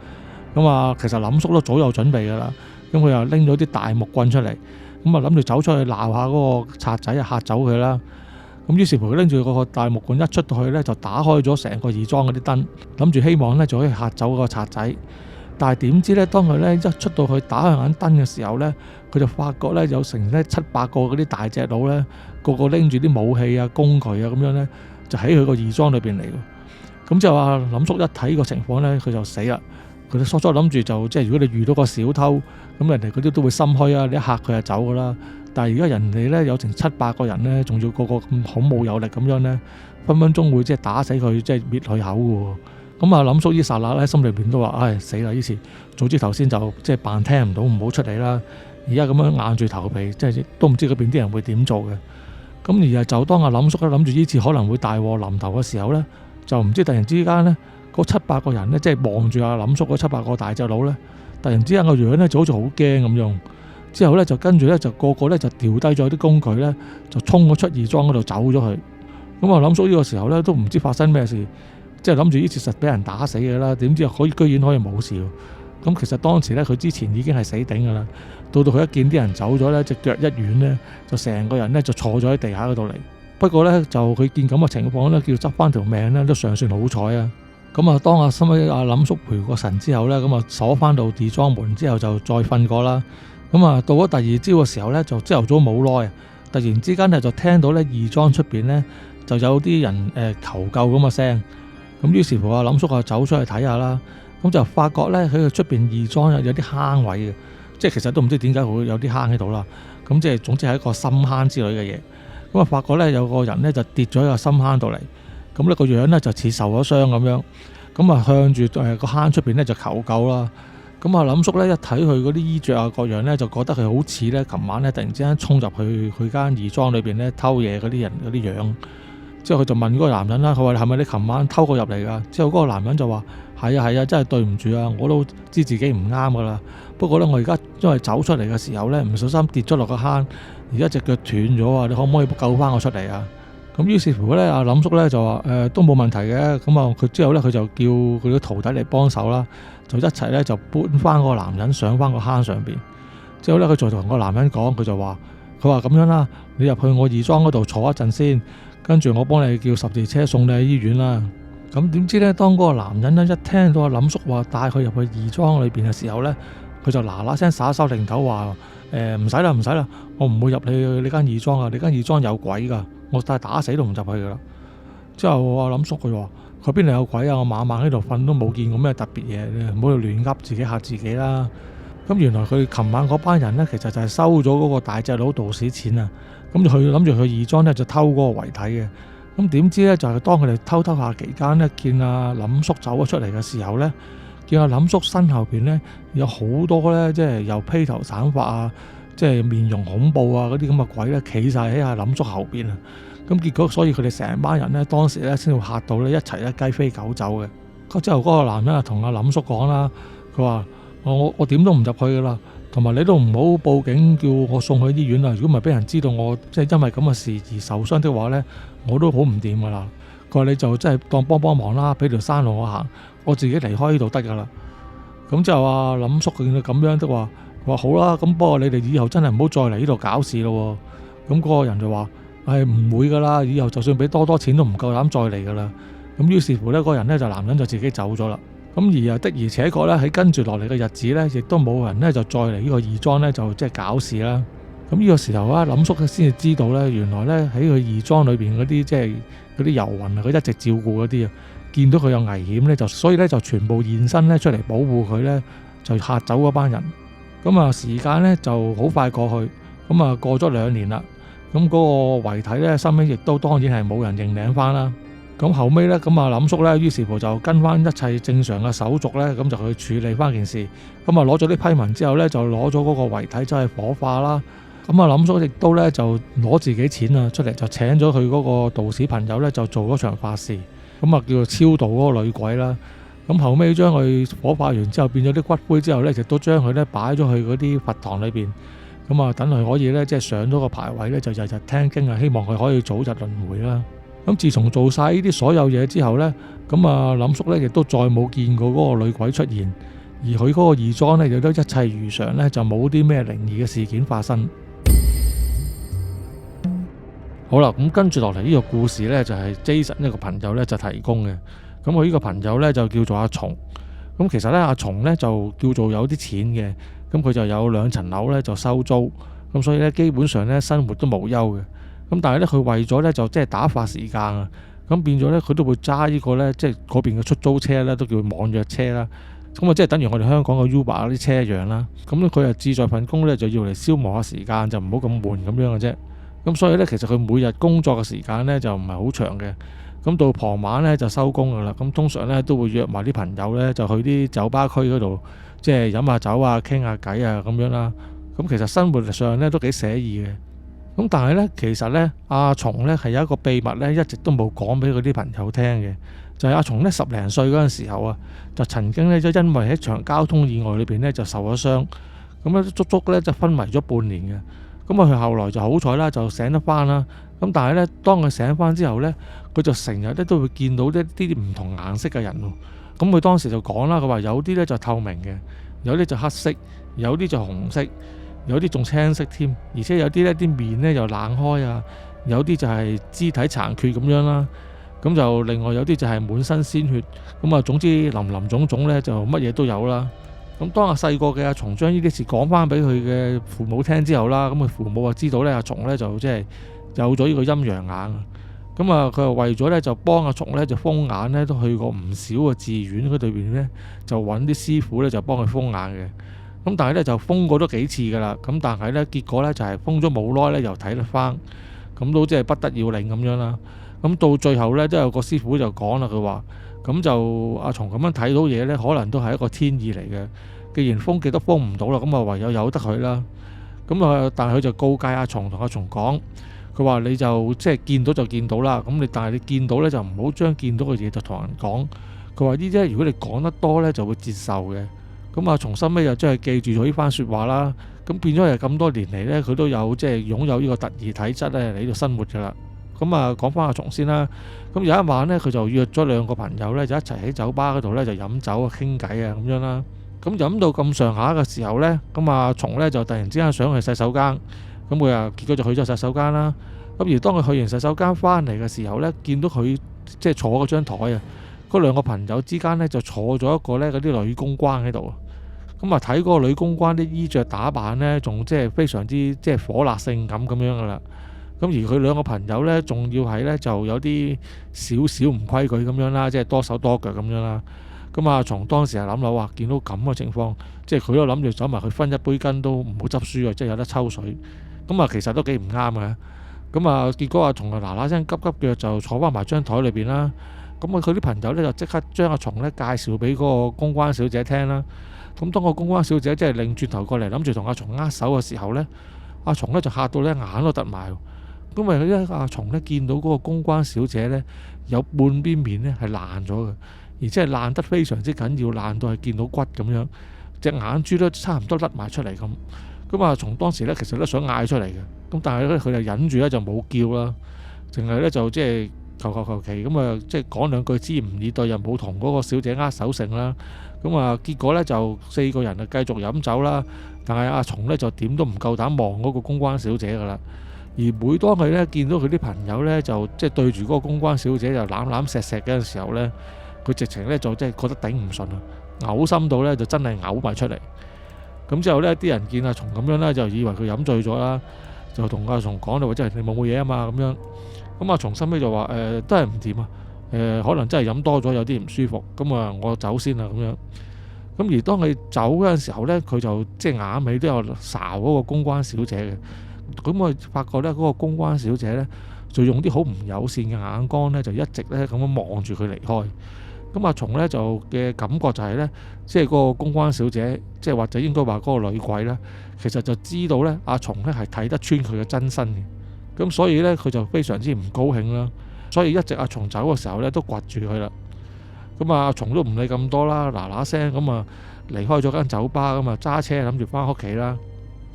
咁啊，其實林叔都早有準備噶啦，咁佢又拎咗啲大木棍出嚟，咁啊諗住走出去鬧下嗰個賊仔啊，嚇走佢啦。咁於是乎佢拎住嗰個大木棍一出到去咧，就打開咗成個義莊嗰啲燈，諗住希望咧就可以嚇走個賊仔。但係點知咧，當佢咧一出到去打開眼燈嘅時候咧，佢就發覺咧有成咧7-8個嗰啲大隻佬咧，個個拎住啲武器啊、工具啊咁樣咧，就喺佢個義莊裏邊嚟。咁之後阿林叔一睇個情況咧，佢就死啦。佢哋初初諗住就即係如果你遇到個小偷，咁人哋嗰啲都會心虛啊，你一嚇佢就走噶啦。但係而家人哋咧有成7-8個人咧，仲要個個咁孔武有力咁樣咧，分分鐘會即係打死佢，即係滅佢口嘅喎。咁啊，林叔呢剎那咧，心裏邊都話：唉，死啦！於是早知頭先就即係扮聽唔到，唔好出嚟啦。而家咁樣硬住頭皮，即係都唔知嗰邊啲人會點做嘅。咁而係就當阿林叔咧諗住呢次可能會大禍臨頭嘅時候咧，就唔知突然之間咧，嗰7-8個人咧，即係望住阿林叔嗰7-8個大隻佬咧，突然之間個樣咧就好似好驚咁樣。之後咧就跟住咧就個個咧就掉低咗啲工具咧，就衝咗出義莊嗰度走咗去。咁啊，林叔呢個時候咧都唔知發生咩事。即係諗住呢次實俾人打死嘅啦，點知居然可以冇事。咁其實當時咧，佢之前已經係死頂㗎啦。到佢一見啲人走咗咧，隻腳一軟咧，就成個人咧就坐咗喺地下嗰度嚟。不過咧，就佢見咁嘅情況咧，叫執翻條命咧，都尚算好彩啊。咁啊，當收尾阿林叔陪過神之後咧，咁啊鎖翻到義莊門之後就再瞓過啦。咁啊，到咗第二朝嘅時候咧，就朝頭早冇耐，突然之間咧就聽到咧義莊出邊咧就有啲人求救咁嘅聲。咁於是乎阿林叔就走出去睇下啦，咁就發覺咧喺佢出邊義莊有啲坑位嘅，即係其實都唔知點解會有啲坑喺度啦。咁即係總之係一個深坑之類嘅嘢。咁啊發覺咧有個人咧就跌咗喺個深坑度嚟，咁呢個樣咧就似受咗傷咁樣，咁啊向住個坑出邊咧就求救啦。咁啊林叔咧一睇佢嗰啲衣着啊各樣咧，就覺得佢好似咧琴晚咧突然之間衝入去佢間義莊裏邊咧偷嘢嗰啲人嗰啲樣。之後佢就問嗰個男人啦，佢話：係咪你琴晚偷過入嚟㗎？之後嗰個男人就話：係啊係啊，真係對唔住啊，我都知自己唔啱㗎啦。不過咧，我而家因為走出嚟嘅時候咧，唔小心跌咗落個坑，而家隻腳斷咗啊！你可唔可以救翻我出嚟啊？咁於是乎咧，阿林叔咧就話：都冇問題嘅。咁啊，佢之後咧佢就叫佢啲徒弟嚟幫手啦，就一齊咧就搬翻個男人上翻個坑上邊。之後咧佢就同個男人講，佢話咁樣啦，你入去我義莊嗰度坐一陣先。跟住我幫你叫十字車送你去醫院啦。咁點知咧，當嗰個男人咧一聽到阿林叔話帶佢入去義莊裏邊嘅時候咧，佢就嗱嗱聲耍手擰頭話：唔使啦，唔使啦，我唔會入你間義莊啊！你間義莊有鬼噶，我打死都唔入去噶啦。之後阿林叔佢話：佢邊度有鬼啊？我晚晚喺度瞓都冇見過咩特別嘢，你唔好去亂噏自己嚇自己啦。咁原來佢琴晚嗰班人咧，其實就係收咗嗰個大隻佬道士錢啊。咁就佢諗住去義莊咧就偷嗰個遺體嘅。咁點知咧就係當佢哋偷下期間咧，見阿林叔走咗出嚟嘅時候咧，見阿林叔身後邊咧有好多咧，即係又披頭散髮啊，即係面容恐怖啊嗰啲咁嘅鬼咧，企晒喺阿林叔後邊啊。咁結果所以佢哋成班人咧當時咧先會嚇到咧一齊咧雞飛狗走嘅。之後嗰個男人啊同阿林叔講啦，佢話：我點都唔入去噶啦。同埋你都唔好報警叫我送去醫院啦，如果唔係俾人知道我即係因為咁嘅事而受傷的話呢，我都好唔掂噶啦。佢話你就真係當幫忙啦，俾條山路我行，我自己離開呢度得噶啦。咁之後阿林叔見到咁樣的話，佢話好啦，咁不過你哋以後真係唔好再嚟呢度搞事咯。咁嗰個人就話：唔會噶啦，以後就算俾多錢都唔夠膽再嚟噶啦。咁於是乎呢，嗰個人呢就男人就自己走咗啦。咁而且確咧喺跟住落嚟嘅日子咧，亦都冇人咧就再嚟呢個義莊咧就即係搞事啦。咁呢個時候啊，林叔先至知道咧，原來咧喺佢義莊裏邊嗰啲即係嗰啲遊魂啊，佢一直照顧嗰啲啊，見到佢有危險咧，所以咧就全部現身咧出嚟保護佢咧，就嚇走嗰班人。咁啊時間咧就好快過去，咁啊過咗2年啦。咁嗰個遺體咧，後尾亦都當然係冇人認領翻啦。咁後尾咧，咁啊林叔咧，於是乎就跟翻一切正常嘅手續咧，咁就去處理翻件事。咁啊攞咗啲批文之後咧，就攞咗嗰個遺體走去火化啦。咁啊林叔亦都咧就攞自己錢啊出嚟，就請咗佢嗰個道士朋友咧，就做嗰場法事。咁啊叫做超度嗰個女鬼啦。咁後尾將佢火化完之後，變咗啲骨灰之後咧，亦都將佢咧擺咗去嗰啲佛堂裏邊。咁啊等佢可以咧即係上咗個牌位咧，就日日聽經啊，希望佢可以早日輪迴啦。咁自從做晒呢啲所有嘢之後呢，咁啊林叔呢亦都再冇見過嗰個女鬼出現，而佢嗰個義莊呢亦都一切如常呢，就冇啲咩靈異嘅事件發生。好啦，咁跟住落嚟呢個故事呢，就係 Jason 一個朋友呢就提供嘅。咁佢呢個朋友呢就叫做阿松。咁其實呢，阿松呢就叫做有啲錢嘅。咁佢就有2層樓呢就收租，咁所以呢，基本上呢生活都無憂嘅。咁但係呢，佢為咗呢就即係打發時間啊，咁變咗呢，佢都會揸呢個呢，即係嗰邊嘅出租車呢，都叫網約車啦。咁啊即係等於我哋香港嘅 Uber 嗰啲車一樣啦。咁咧佢係志在份工呢，就要嚟消磨下時間，就唔好咁悶咁樣嘅啫。咁所以呢，其實佢每日工作嘅時間呢，就唔係好長嘅。咁到傍晚呢，就收工噶啦。咁通常呢，都會約埋啲朋友呢，就去啲酒吧區嗰度，即係飲下酒啊、傾下偈啊咁樣啦。咁其實生活上呢，都幾寫意嘅。咁但係呢，其實呢，阿松呢係有一個秘密呢，一直都冇講俾佢啲朋友聽嘅，就係阿松呢10零歲嗰陣時候啊，就曾經呢，就因為喺場交通意外裏邊呢，就受咗傷，咁呢足足呢，就昏迷咗半年嘅。咁啊佢後來就好彩啦，就醒得翻啦。咁但係呢，當佢醒翻之後呢，佢就成日咧都會見到一啲唔同顏色嘅人喎。咁佢當時就講啦，佢話有啲呢就透明嘅，有啲就黑色，有啲就紅色，有啲仲青色添，而且有啲呢啲面呢又冷開啊，有啲就係肢體殘缺咁樣啦。咁就另外有啲就係滿身鮮血，咁啊總之林林總總呢，就乜嘢都有啦。咁當阿細個嘅阿松將呢啲事講翻俾佢嘅父母聽之後啦，咁佢父母就知道呢，阿松呢就即係有咗呢個陰陽眼。咁啊佢又為咗呢，就幫阿松呢，就封眼呢，都去過唔少嘅寺院嗰度邊呢，就揾啲師傅呢，就幫佢封眼嘅。咁但係呢，就封過咗幾次噶啦，咁但係呢，結果呢，就係封咗冇耐呢，又睇得翻，咁都即係不得要領咁樣啦。咁到最後呢，都有個師傅就講啦，佢話咁就阿松咁樣睇到嘢呢，可能都係一個天意嚟嘅。既然封極都封唔到啦，咁啊唯有由得佢啦。咁啊，但係佢就告誡阿松，同阿松講，佢話你就即係見到就見到啦。咁但係你見到呢，就唔好將見到嘅嘢就同人講。佢話呢啲如果你講得多呢，就會接受嘅。咁阿松心尾又真係記住咗呢番説話啦。咁變咗係咁多年嚟呢，佢都有即係擁有呢個特異體質呢嚟呢度生活㗎啦。咁啊，講翻阿松先啦。咁有一晚呢，佢就約咗2個朋友呢，就一齊喺酒吧嗰度呢，就飲酒啊、傾偈啊咁樣啦。咁飲到咁上下嘅時候呢，咁阿松呢，就突然之間想去洗手間。咁佢啊結果就去咗洗手間啦。咁而當佢去完洗手間翻嚟嘅時候呢，見到佢即係坐嗰張台啊，嗰2個朋友之間呢，就坐咗一個呢嗰啲女公關喺度。咁啊睇嗰個女公關啲衣着打扮呢，仲即係非常之即係火辣性感咁樣噶啦。咁而佢2個朋友呢，仲要係呢，就有啲少少唔規矩咁樣啦，即係多手多腳咁樣啦。咁阿松當時係諗諗話，見到咁嘅情況，即係佢都諗住走埋去分一杯羹都唔好執輸啊，即係有得抽水。咁啊其實都幾唔啱嘅。咁啊結果阿松啊嗱嗱聲急急腳就坐翻埋張台裏邊啦。咁啊佢啲朋友呢，就即刻將阿松呢介紹俾嗰個公關小姐聽啦。咁當個公關小姐即係擰轉頭過嚟諗住同阿松握手嘅時候呢，阿松呢就嚇到呢眼都突埋。咁啊佢阿松呢見到嗰個公關小姐呢，有半邊面呢係爛咗嘅。而且係爛得非常之緊要，爛到係見到骨咁樣，隻眼珠都差唔多甩埋出嚟咁。咁啊，從當時呢，其實都想嗌出嚟嘅，咁但係呢，佢就忍住呢，就冇叫啦，淨係呢，就即係求其咁啊，即係講2句支吾以對，又冇同嗰個小姐握手成啦。咁啊，結果呢，就4個人啊繼續飲酒啦。但係阿松呢，就點都唔夠膽望嗰個公關小姐噶啦。而每當佢呢，見到佢啲朋友呢，就即係對住嗰個公關小姐就攬攬錫錫嘅時候呢，佢直情呢就真係覺得頂唔順啊，嘔心到呢就真係嘔埋出嚟。咁之後呢，啲人見阿松咁樣呢，就以為佢飲醉咗啦，就同阿松講到話，即係你冇嘢啊嘛咁樣。咁阿松心尾就話都係唔掂啊，可能真係飲多咗有啲唔舒服，咁啊我走先啦咁樣。咁而當佢走嗰陣時候呢，佢就即係眼尾都有睄嗰個公關小姐嘅。咁我發覺呢，嗰個公關小姐呢，就用啲好唔友善嘅眼光呢，就一直呢咁樣望住佢離開。咁阿松呢，就嘅感覺就係呢，即係嗰個公關小姐，即係或者應該話嗰個女鬼呢，其實就知道呢，阿松呢係睇得穿佢嘅真身嘅。咁所以呢，佢就非常之唔高興啦。所以一直阿松走嘅時候呢，都掘住佢啦。咁阿松都唔理咁多啦，嗱嗱聲咁啊離開咗間酒吧，咁啊揸車諗住翻屋企啦。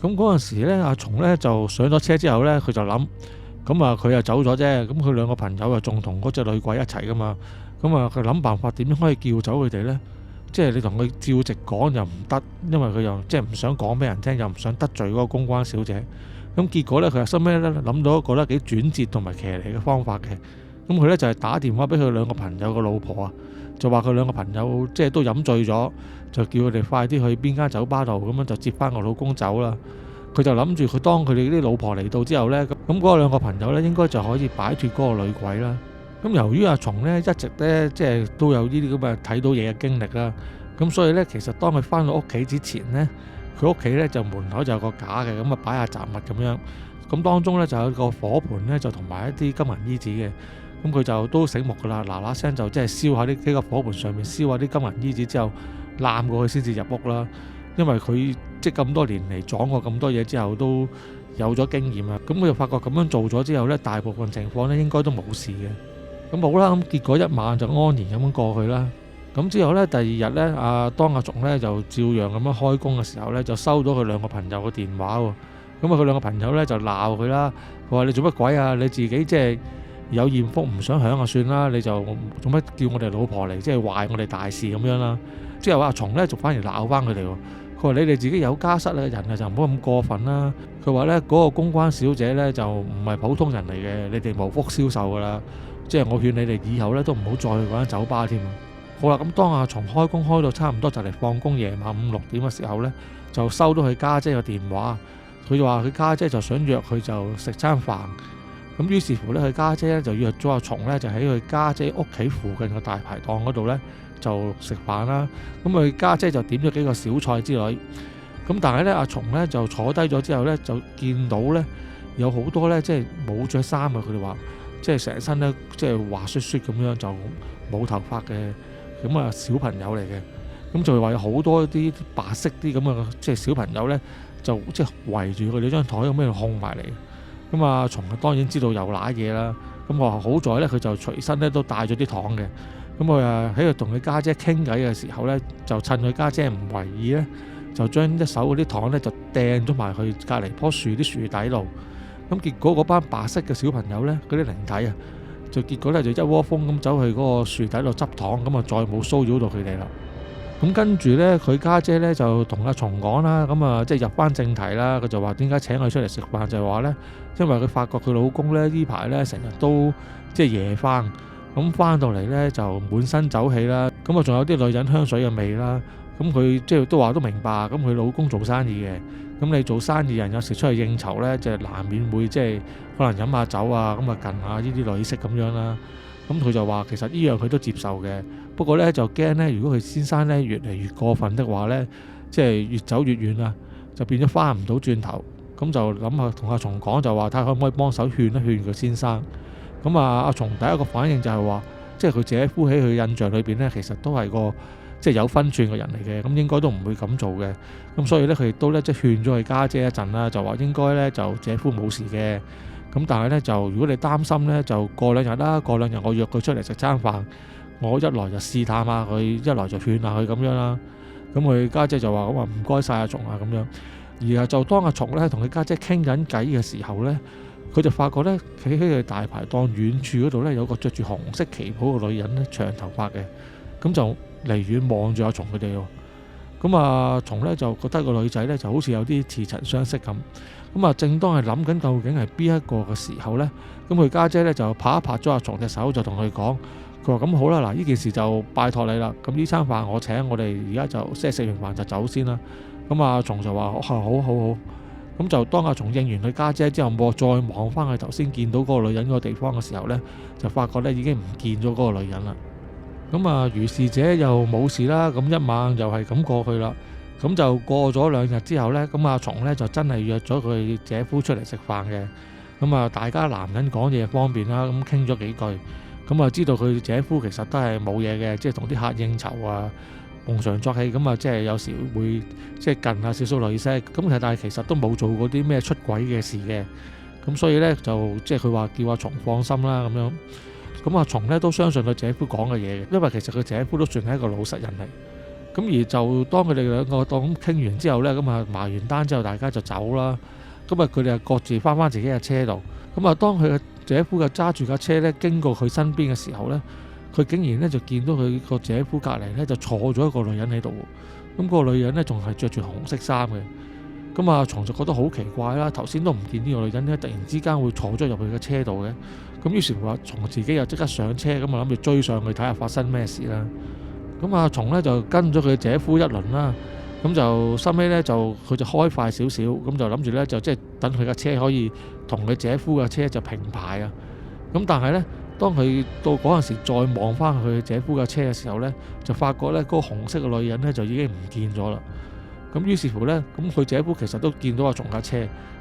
咁嗰陣時呢，阿松呢就上咗車之後呢，佢就諗，咁啊佢又走咗啫，咁佢2個朋友又仲同嗰隻女鬼一齊噶嘛。咁啊佢諗辦法點樣可以叫走佢哋呢？即係你同佢照直講又唔得，因為佢又即係唔想講俾人聽，又唔想得罪嗰個公關小姐。咁結果呢，佢又收尾呢諗到一個呢幾轉折同埋騎呢嘅方法嘅，咁佢咧就係打電話俾佢兩個朋友個老婆啊，就話佢兩個朋友即係都飲醉咗，就叫佢哋快啲去邊間酒吧度，咁樣就接翻個老公走啦。佢就諗住佢當佢哋啲老婆嚟到之後呢，咁嗰兩個朋友呢應該就可以擺脫嗰個女鬼啦。咁由於阿松呢一直呢即係都有呢啲咁嘅睇到嘢嘅經歷啦，咁所以呢其實當佢翻到屋企之前呢，佢屋企呢就門口就有個架嘅，咁啊擺下雜物咁樣，咁當中呢就有個火盆呢，就同埋一啲金銀衣紙嘅，咁佢就都醒目噶啦，嗱嗱聲就即係燒下呢幾個火盆上面燒下啲金銀衣紙之後，攬過去先至入屋啦。因為佢即係咁多年嚟撞過咁多嘢之後，都有咗經驗啦。咁佢就發覺咁樣做咗之後呢，大部分情況呢應該都冇事嘅。咁好啦，咁結果一晚就安然咁樣過去啦。咁之後呢，第二日呢，當阿松呢就照樣咁樣開工嘅時候呢，就收到佢兩個朋友嘅電話喎。咁佢兩個朋友呢就鬧佢啦，佢話你做乜鬼啊？你自己即係有艷福唔想享就算啦，你就做乜叫我哋老婆嚟即係壞我哋大事咁樣啦。之後阿松呢就反而鬧翻佢哋喎。佢話你哋自己有家室嘅人啊，就唔好咁過分啦。佢話呢嗰個公關小姐呢，就唔係普通人嚟嘅，你哋無福消受噶啦。即係我勸你哋以後呢，都唔好再去嗰間酒吧添。好啦，咁當阿松開工開到差唔多就嚟放工，夜晚5、6點嘅時候呢，就收到佢家姐嘅電話。佢就話佢家姐就想約佢就食餐飯。咁於是乎呢，佢家姐呢就約咗阿松呢，就喺佢家姐屋企附近嘅大排檔嗰度呢，就食飯啦。咁佢家姐就點咗幾個小菜之類。咁但係呢，阿松呢就坐低咗之後呢，就見到呢有好多呢，即係冇着衫啊。佢哋話即係成身呢，即係滑雪雪咁樣，就冇頭髮嘅咁啊小朋友嚟嘅。咁就話有好多啲白色啲咁嘅即係小朋友呢，就即係圍住佢哋張台咁樣控埋嚟。咁阿松當然知道有賴嘢啦。咁我話好在呢，佢就隨身呢都帶咗啲糖嘅。咁佢喺度同佢家姐傾偈嘅時候呢，就趁佢家姐唔為意呢，就將一手嗰啲糖呢就掟咗埋去隔離棵樹啲樹底度。咁結果嗰班白色嘅小朋友呢，嗰啲靈體啊，就結果呢就一窩蜂咁走去嗰個樹底度執糖，咁啊再冇騷擾到佢哋啦。咁跟住呢，佢家姐呢就同阿松講啦，咁啊即係入翻正題啦。佢就話點解請佢出嚟食飯，就係話呢，因為佢發覺佢老公呢排呢成日都即係夜翻。咁翻到嚟呢，就滿身酒氣啦，咁啊仲有啲女人香水嘅味啦。咁佢即係都話都明白，咁佢老公做生意嘅，咁你做生意人有時出去應酬呢，就難免會即係可能飲下酒啊，咁啊近下呢啲女色咁樣啦。咁佢就話其實呢樣佢都接受嘅，不過呢，就驚呢，如果佢先生呢越嚟越過分的話呢，即係越走越遠啊，就變咗翻唔到轉頭。咁就諗下同阿松講，就話睇下可唔可以幫手勸一勸佢先生。咁阿松第一個反應就係話，即係佢姐夫喺佢印象裏邊呢，其實都係個即係有分寸嘅人嚟嘅，咁應該都唔會咁做嘅。咁所以呢，佢亦都呢，即係勸咗佢家姐一陣啦，就話應該呢，就姐夫冇事嘅。咁但係呢，就如果你擔心呢，就過2日啦，過2日我約佢出嚟食餐飯，我一來就試探下佢，一來就勸下佢咁樣啦。咁佢家姐就話：咁話唔該晒阿松啊咁樣。而就當阿松呢同佢家姐傾緊偈嘅時候呢，佢就發覺呢，企喺佢大排檔遠處嗰度呢，有個着住紅色旗袍嘅女人呢，長頭髮嘅，咁就離遠望住阿松佢哋喎。咁阿松呢，就覺得個女仔呢就好似有啲似曾相識咁。咁啊，正當係諗緊究竟係邊一個嘅時候呢，咁佢家姐呢就拍一拍咗阿松隻手，就同佢講：佢話咁好啦，嗱呢件事就拜託你啦。咁呢餐飯我請，我哋而家就即係食完飯就走先啦。咁阿松就話：好好好。咁就當阿松應完佢家姐之後，再望翻去頭先見到嗰個女人嗰個地方嘅時候呢，就發覺呢已經唔見咗嗰個女人啦。咁啊，如是者又冇事啦。咁一晚又係咁過去啦。咁就過咗2日之後呢，咁阿松呢就真係約咗佢姐夫出嚟食飯嘅。咁啊，大家男人講嘢方便啦，咁傾咗幾句，咁啊知道佢姐夫其實都係冇嘢嘅，即係同啲客應酬啊，逢場作戲，咁啊即係有時會即係近下少少女色，咁但係其實都冇做過啲咩出軌嘅事嘅。咁所以呢，就即係佢話叫阿松放心啦咁樣。咁阿松呢都相信佢姐夫講嘅嘢嘅，因為其實佢姐夫都算係一個老實人嚟。咁而就當佢哋兩個當傾完之後呢，咁啊埋完單之後，大家就走啦。咁啊佢哋各自翻自己嘅車度。咁啊當佢嘅姐夫嘅揸住架車呢經過佢身邊嘅時候呢，佢竟然呢就見到佢個姐夫隔離呢就坐咗一個女人喺度。咁個女人呢仲係着住紅色衫嘅。咁阿松就覺得好奇怪啦，頭先都唔見呢個女人咧，突然之間會坐咗入去嘅車度嘅。咁於是乎阿松自己又即刻上車，咁啊諗住追上去睇下發生咩事啦。咁阿松呢就跟咗佢姐夫一輪啦，咁就收尾呢，就佢就開快少少，咁就諗住呢，就即係等佢架車可以同佢姐夫嘅車就平排啊。咁但係呢，當佢到嗰陣時再望翻佢姐夫嘅車嘅時候呢，就發覺呢嗰個紅色嘅女人呢，就已經唔見咗啦。咁於是乎呢，咁佢姐夫其實都見到阿松架車，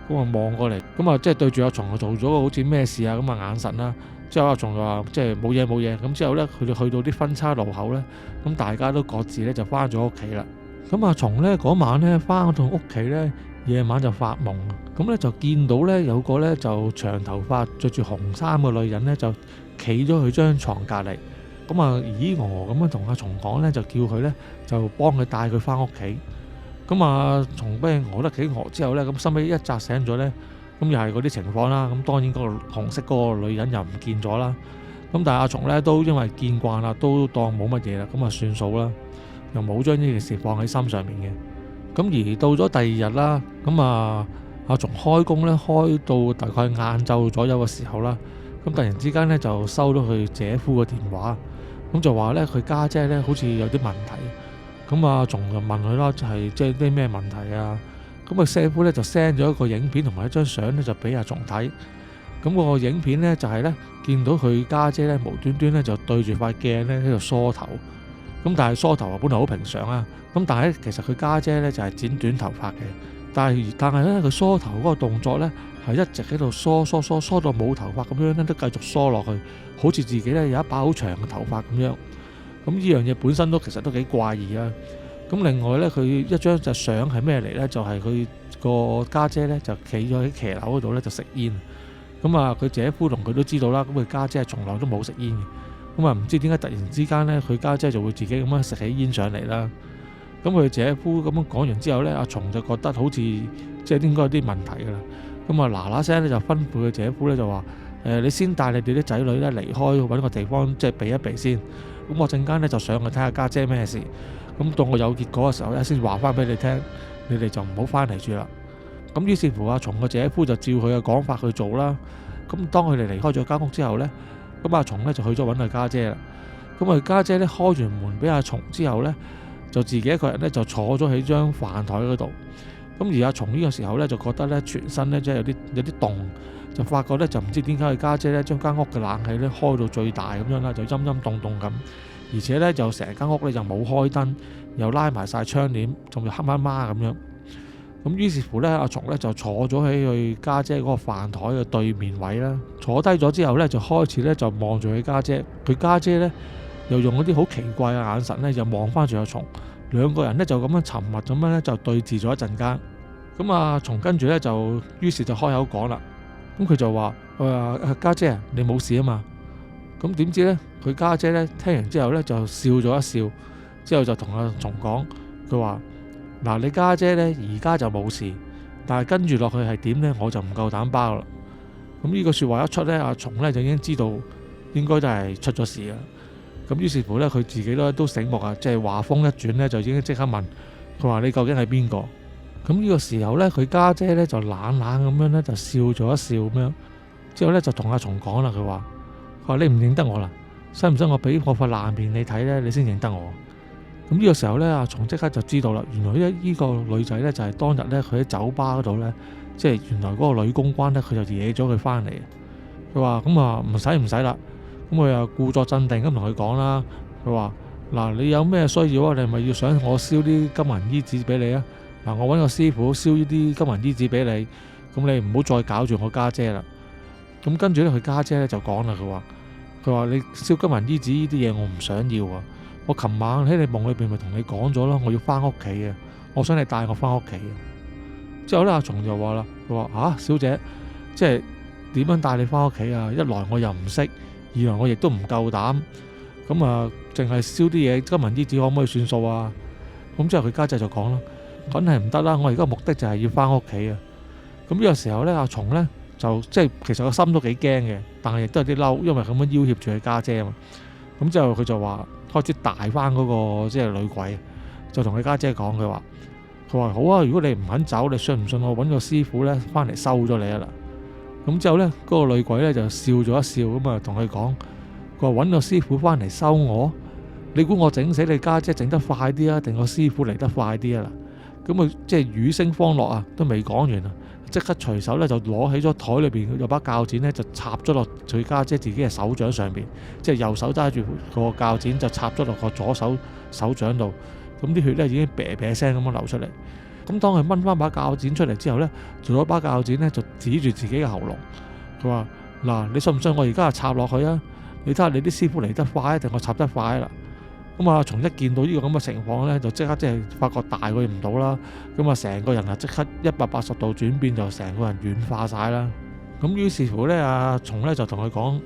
咁啊望過嚟，咁啊即係對住阿松做咗個好似咩事啊咁啊眼神啦。之後阿松就話即係冇嘢冇嘢。咁之後呢，佢哋去到啲分岔路口呢，咁大家都各自呢就翻咗屋企啦。咁阿松呢嗰晚呢翻到屋企呢，夜晚就發夢，咁呢就見到呢有個呢就長頭髮着住紅衫嘅女人呢，就企咗佢張床隔離，咁啊咦咁樣同阿松講呢，就叫佢呢，就幫佢帶佢翻屋企。咁啊松俾佢餓得幾餓之後呢，咁收尾一扎醒咗呢，咁又係嗰啲情況啦。咁當然嗰個紅色嗰個女人又唔見咗啦。咁但係阿松呢，都因為見慣啦，都當冇乜嘢啦，咁啊算數啦，又冇將呢件事放喺心上面嘅。咁而到咗第二日啦，咁啊阿松開工呢，開到大概晏晝左右嘅時候啦，咁突然之間呢，就收到佢姐夫嘅電話，咁就話呢，佢家姐呢好似有啲問題。咁阿松就問佢啦，就係即係啲咩問題啊？咁啊姐夫呢就 send 咗一個影片同埋一張相呢，就俾阿松睇。咁個影片呢，就係呢，見到佢家姐呢無端端呢就對住塊鏡呢喺度梳頭。咁但係梳頭啊本來好平常啊，咁但係其實佢家姐呢就係剪短頭髮嘅，但係呢，佢梳頭嗰個動作呢，係一直喺度梳到冇頭髮咁樣呢，都繼續梳落去，好似自己呢有一把好長嘅頭髮咁樣。咁呢樣嘢本身都其實都幾怪異啊！咁另外呢，佢一張就相係咩嚟呢？就係佢個家姐呢，就企咗喺騎樓嗰度呢，就食煙。咁啊，佢姐夫同佢都知道啦。咁佢家姐係從來都冇食煙嘅。咁啊，唔知點解突然之間呢，佢家姐就會自己咁樣食起煙上嚟啦。咁佢姐夫咁樣講完之後呢，阿松就覺得好似即係應該有啲問題㗎啦。咁啊嗱嗱聲呢，就吩咐佢姐夫呢，就話你先帶你哋啲仔女呢離開，揾個地方即係避一避先。咁我陣間呢就上去睇下家姐咩事，咁到我有結果嘅時候呢，先話翻俾你聽，你哋就唔好翻嚟住啦。咁於是乎阿松個姐夫就照佢嘅講法去做啦。咁當佢哋離開咗間屋之後呢，咁阿松呢就去咗揾佢家姐啦。咁佢家姐呢開完門俾阿松之後呢，就自己一個人呢就坐咗喺張飯台嗰度。咁而阿松呢個時候呢，就覺得呢全身呢即係有啲凍。就發覺咧，就唔知點解佢家姐咧將間屋嘅冷氣咧開到最大咁樣啦，就陰陰凍凍咁，而且咧就成間屋咧就冇開燈，又拉埋晒窗簾，仲要黑麻麻咁樣。咁於是乎咧，阿松咧就坐咗喺佢家姐嗰個飯台嘅對面位啦。坐低咗之後咧，就開始咧就望住佢家姐。佢家姐咧又用嗰啲好奇怪嘅眼神咧，就望翻住阿松。兩個人咧就咁樣沉默咁樣咧就對峙咗一陣間。咁阿松跟住咧就於是就開口講啦。咁佢就話：家姐啊，你冇事啊嘛？咁點知呢？佢家姐呢聽完之後呢，就笑咗一笑，之後就同阿松講：佢話嗱，你家姐呢而家就冇事，但係跟住落去係點呢？我就唔夠膽包啦。咁呢個説話一出呢，阿松呢就已經知道應該都係出咗事啦。咁於是乎呢，佢自己都醒目啊，即係話風一轉呢，就已經即刻問佢話：你究竟係邊個？咁呢個時候呢，佢家姐呢就冷冷咁樣呢，就笑咗一笑咁樣，之後呢，就同阿松講啦，佢話你唔認得我啦，使唔使我俾我塊爛面你睇呢？你先認得我。咁呢個時候呢，阿松即刻就知道啦，原來呢個女仔呢，就係當日呢，佢喺酒吧嗰度呢，即係原來嗰個女公關呢，佢就惹咗佢翻嚟。佢話咁啊唔使啦，咁佢又故作鎮定咁同佢講啦。佢話嗱，你有咩需要啊？你係咪要想我燒啲金銀衣紙俾你啊？嗱，我揾個師傅燒呢啲金銀衣紙俾你，咁你唔好再搞住我家姐啦。咁跟住咧，佢家姐咧就講啦，佢話你燒金銀衣紙呢啲嘢我唔想要啊！我琴晚喺你夢裏邊咪同你講咗咯，我要翻屋企啊！我想你帶我翻屋企啊！之後咧，阿松就話啦，佢話小姐，即係點樣帶你翻屋企啊？一來我又唔識，二來我亦都唔夠膽，咁啊，淨係燒啲嘢金銀衣紙可唔可以算數啊？咁之後佢家姐就講啦。梗係唔得啦！我而家目的就係要翻屋企啊！咁呢個時候呢，阿松呢就即係其實個心都幾驚嘅，但係亦都有啲嬲，因為咁樣要挾住佢家姐啊嘛。咁之後佢就話開始大翻嗰個即係女鬼，就同佢家姐講，佢話佢話好啊，如果你唔肯走，你信唔信我揾個師傅呢翻嚟收咗你啊啦？咁之後呢，嗰個女鬼呢就笑咗一笑，咁啊同佢講，佢話揾個師傅翻嚟收我，你估我整死你家姐整得快啲啊，定個師傅嚟得快啲啊啦？咁佢即係語聲方落啊，都未講完啊，即刻隨手咧就攞起咗台裏邊有把鉸剪咧，就插咗落佢家姐自己嘅手掌上邊，即係右手揸住個鉸剪就插咗落個左手手掌度，咁啲血咧已經啤啤聲咁樣流出嚟。咁當佢掹翻把鉸剪出嚟之後咧，就攞把鉸剪咧就指住自己嘅喉嚨，佢話嗱，你信唔信我而家插落去啊？你睇下你啲師傅嚟得快定我插得快啦？咁阿松一見到呢個咁嘅情況呢，就即刻即係發覺大佢唔到啦。咁啊，成個人啊即刻180度轉變，就成個人軟化晒啦。咁於是乎呢，阿松呢就同佢講，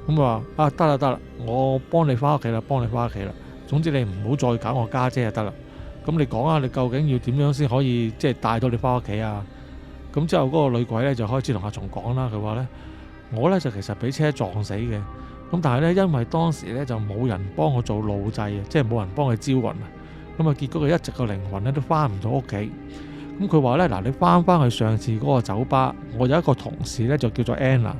咁話啊得啦得啦，我幫你翻屋企啦，幫你翻屋企啦。總之你唔好再搞我家姐就得啦。咁你講下你究竟要點樣先可以即係帶到你翻屋企啊？咁之後嗰個女鬼呢，就開始同阿松講啦，佢話呢，我呢就其實俾車撞死嘅。咁但係咧，因為當時咧就冇人幫我做路祭啊，即係冇人幫佢招魂啊。咁啊，結果佢一直個靈魂咧都翻唔到屋企。咁佢話咧嗱，你翻去上次嗰個酒吧，我有一個同事咧就叫做 Anna，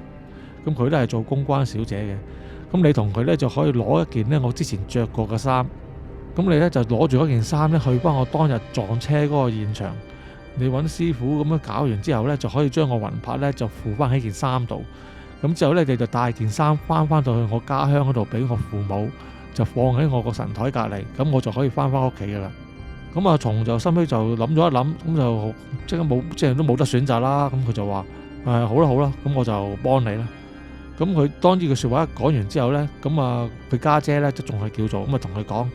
咁佢都係做公關小姐嘅。咁你同佢咧就可以攞一件咧我之前着過嘅衫，咁你咧就攞住嗰件衫咧去翻我當日撞車嗰個現場，你揾師傅咁樣搞完之後咧，就可以將個魂魄咧就附翻喺件衫度。咁之後咧，你就帶件衫翻到去我家鄉嗰度，俾我父母就放喺我個神台隔離，咁我就可以翻屋企噶啦。咁阿松就心尾就諗咗一諗，咁就即刻冇即係都冇得選擇啦。咁佢就話好啦好啦，咁我就幫你啦。咁佢當呢句説話一講完之後咧，咁啊佢家姐咧都仲係叫做咁啊同佢講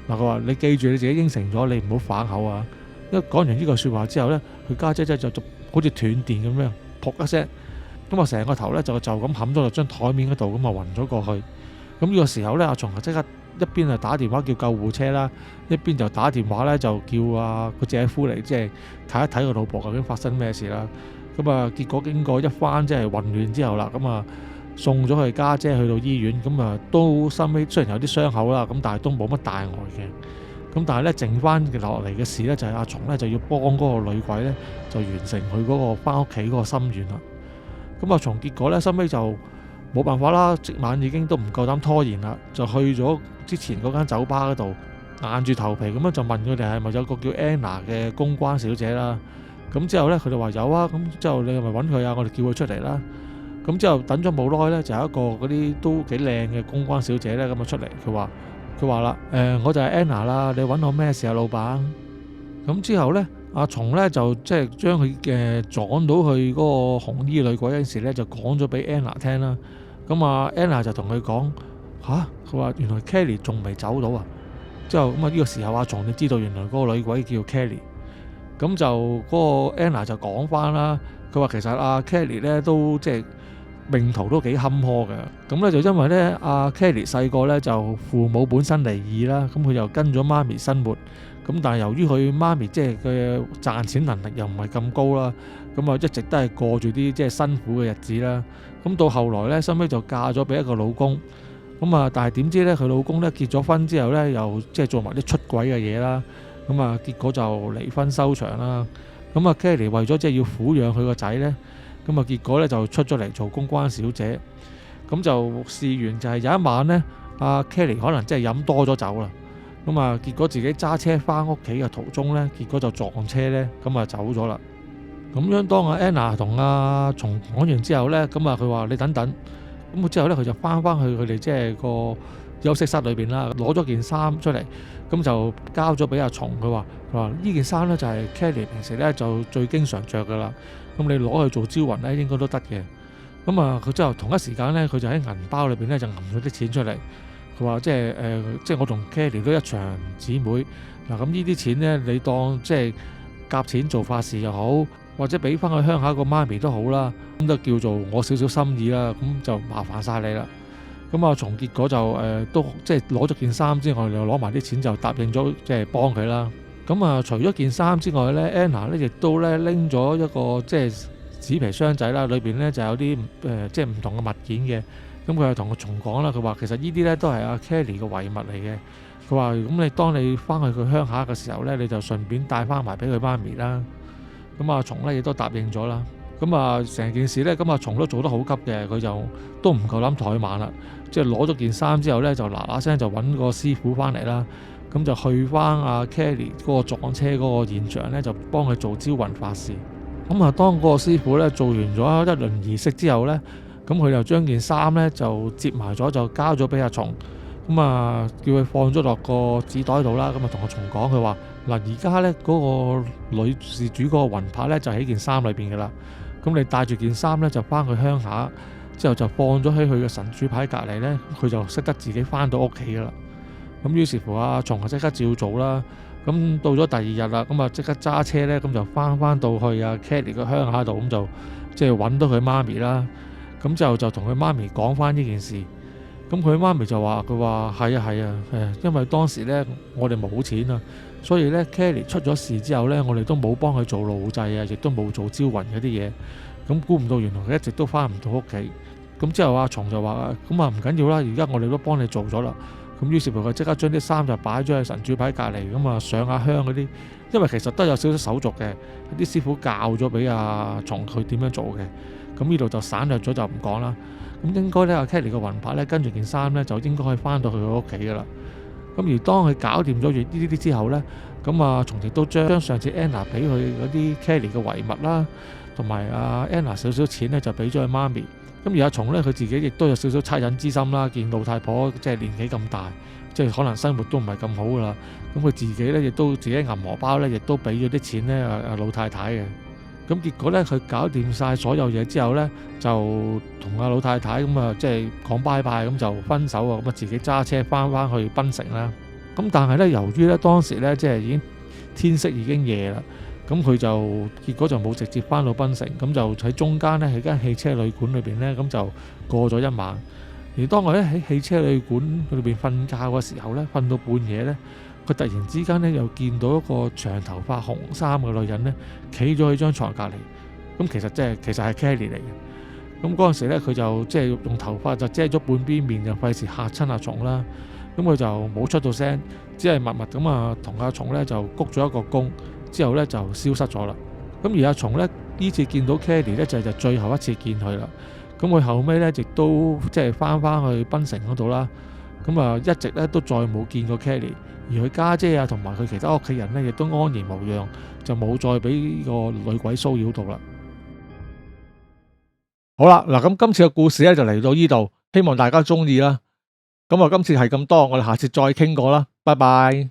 嗱，佢話你記住你自己應承咗，你唔好反口啊。一講完呢句説話之後咧，佢家姐就好似斷電咁樣，噗一聲。咁啊，成個頭咧就咁冚咗落張台面嗰度，咁啊暈咗過去。咁呢個時候咧，阿松就即刻一邊啊打電話叫救護車啦，一邊就打電話咧就叫個姐夫嚟，即係睇一睇個老婆究竟發生咩事啦。咁啊，結果經過一番即係混亂之後啦，咁啊送咗佢家姐去到醫院，咁啊都收尾雖然有啲傷口啦，咁但係都冇乜大礙嘅。咁但係咧剩翻落嚟嘅事咧，就係阿松咧就要幫嗰個女鬼咧就完成佢嗰個翻屋企嗰個心願啦。咁啊，從結果咧，收尾就冇辦法啦。即晚已經都唔夠膽拖延啦，就去咗之前嗰間酒吧嗰度，硬住頭皮咁樣就問佢哋係咪有個叫 Anna 嘅公關小姐啦。咁之後咧，佢哋話有啊。咁之後你係咪揾佢啊？我哋叫佢出嚟啦。咁之後等咗冇耐咧，就有一個嗰啲都幾靚嘅公關小姐咧咁啊出嚟。佢話啦，我就係 Anna 啦，你揾我咩事啊，老闆？咁之後咧。阿松咧就即係將佢撞到去嗰個紅衣女鬼嗰陣時咧，就講咗俾 Anna 聽啦。咁啊 Anna 就同佢講佢話原來 Kelly 仲未走到啊。之後咁啊呢個時候阿松就知道原來嗰個女鬼叫 Kelly。咁就嗰個 Anna 就講翻啦，佢話其實阿 Kelly 咧都即係命途都幾坎坷嘅。咁咧就因為咧阿 Kelly 細個咧就父母本身離異啦，咁佢就跟咗媽咪生活。咁但係由於佢媽咪即係佢賺錢能力又唔係咁高啦，咁啊一直都係過住啲即係辛苦嘅日子啦。咁到後來咧，收尾就嫁咗俾一個老公。咁啊，但係點知咧，佢老公咧結咗婚之後咧，又即係做埋啲出軌嘅嘢啦。咁啊，結果就離婚收場啦。咁啊 Kelly 為咗即係要撫養佢個仔咧，咁啊結果咧就出咗嚟做公關小姐。咁就事緣就係有一晚咧，阿 Kelly 可能即係飲多咗酒啦。咁啊，結果自己揸車翻屋企嘅途中咧，結果就撞車咧，咁啊走咗啦。咁樣當阿 Anna 同阿松講完之後咧，咁啊佢話你等等。咁之後咧，佢就翻去佢哋即係個休息室裏邊啦，攞咗件衫出嚟，咁就交咗俾阿松。佢話呢件衫咧就係 Kelly 平時咧就最經常着噶啦。咁你攞去做招魂咧，應該都得嘅。咁啊，佢之後同一時間咧，佢就喺銀包裏邊咧就揞咗啲錢出嚟。佢話即係我同 Kelly 都一場姊妹嗱，咁呢啲錢呢，你當即係夾錢做法事又好，或者俾翻去鄉下個媽咪都好啦，咁都叫做我少少心意啦，咁就麻煩晒你啦。咁啊，從結果就都即係攞咗件衫之外，又攞埋啲錢就答應咗即係幫佢啦。咁啊，除咗件衫之外呢 Anna 呢亦都咧拎咗一個即係紙皮箱仔啦，裏邊呢就有啲即係唔同嘅物件嘅。咁佢就同個蟲講啦，佢話其實呢啲咧都係阿 Kelly 嘅遺物嚟嘅。佢話咁當你翻去佢鄉下嘅時候咧，你就順便帶翻埋俾佢媽咪啦。咁阿蟲咧亦都答應咗啦。咁成件事咧，咁阿蟲都做得好急嘅，佢就都唔夠膽怠慢啦。即係攞咗件衫之後咧，就嗱嗱聲就揾個師傅翻嚟啦。咁就去翻阿 Kelly 嗰個撞車嗰個現場咧，就幫佢做招魂法事。當嗰個師傅咧做完咗一輪儀式之後咧，咁佢就將件衫咧就摺埋咗，就交咗俾阿蟲。叫佢放咗落個紙袋度啦。同阿蟲講，佢話嗱，而家咧嗰個女事主嗰個魂魄咧就喺件衫裏邊噶啦。咁你帶住件衫咧就翻去鄉下，之後就放咗喺佢嘅神主牌隔離咧，佢就識得自己翻到屋企噶啦。咁於是乎阿蟲就即刻照做啦。咁到咗第二日啦，即刻揸車咧，咁就翻到去阿 Kelly 嘅鄉下度，咁就即係揾到佢媽咪啦。咁之後就同佢媽咪講翻呢件事。咁佢媽咪就話：佢話係啊，因為當時咧我哋冇錢啊，所以咧 Kelly 出咗事之後咧，我哋都冇幫佢做路祭啊，亦都冇做招魂嗰啲嘢。咁估唔到原來佢一直都翻唔到屋企。咁之後阿蟲就話：唔緊要啦，而家我哋都幫你做咗啦。咁於是乎佢即刻將啲衫就擺咗喺神主牌隔離，上下香嗰啲，因為其實都有少少手續嘅，啲師傅教咗俾阿蟲佢點樣做嘅。咁呢度就省略咗就唔講啦。咁應該咧阿 Kelly 嘅魂魄咧跟住件衫咧就應該可以翻到去佢屋企噶啦。咁而當佢搞掂咗呢啲之後咧，咁阿蟲亦都將上次 Anna 俾佢嗰啲 Kelly 嘅遺物啦，同埋阿 Anna 少少錢咧就俾咗佢媽咪。咁而阿蟲咧佢自己亦都有少少惻隱之心啦，見老太婆即係年紀咁大，即係可能生活都唔係咁好噶啦。咁佢自己咧亦都自己銀荷包咧亦都俾咗啲錢咧阿老太太嘅。咁結果咧佢搞掂晒所有嘢之後咧，就同阿老太太即係講拜拜，咁就分手啊。自己揸車翻去檳城啦。咁但係咧由於咧當時咧即係已經天色已經夜啦，咁佢就結果就冇直接翻到檳城，咁就喺中間咧喺間汽車旅館裏邊咧，咁就過咗一晚。而當我咧喺汽車旅館裏邊瞓覺嘅時候咧，瞓到半夜咧，佢突然之間咧又見到一個長頭髮紅衫嘅女人咧，企咗喺張床隔離。咁其實係 Kelly 嚟嘅。咁嗰陣時咧，佢就即係用頭髮就遮咗半邊面，就費事嚇親阿蟲啦。咁佢就冇出到聲，只係默默咁同阿蟲咧就鞠咗一個躬，之後咧就消失咗啦。咁而阿蟲咧呢次見到 Kelly 咧就最後一次見佢啦。咁佢後尾咧亦都即係翻去檳城嗰度啦。一直咧都再冇見過 Kelly， 而佢家姐同埋佢其他屋企人咧亦都安然無恙，就冇再俾個女鬼騷擾到啦。好啦，嗱咁今次嘅故事咧就嚟到呢度，希望大家中意啦。今次係咁多，我哋下次再傾過啦，拜拜。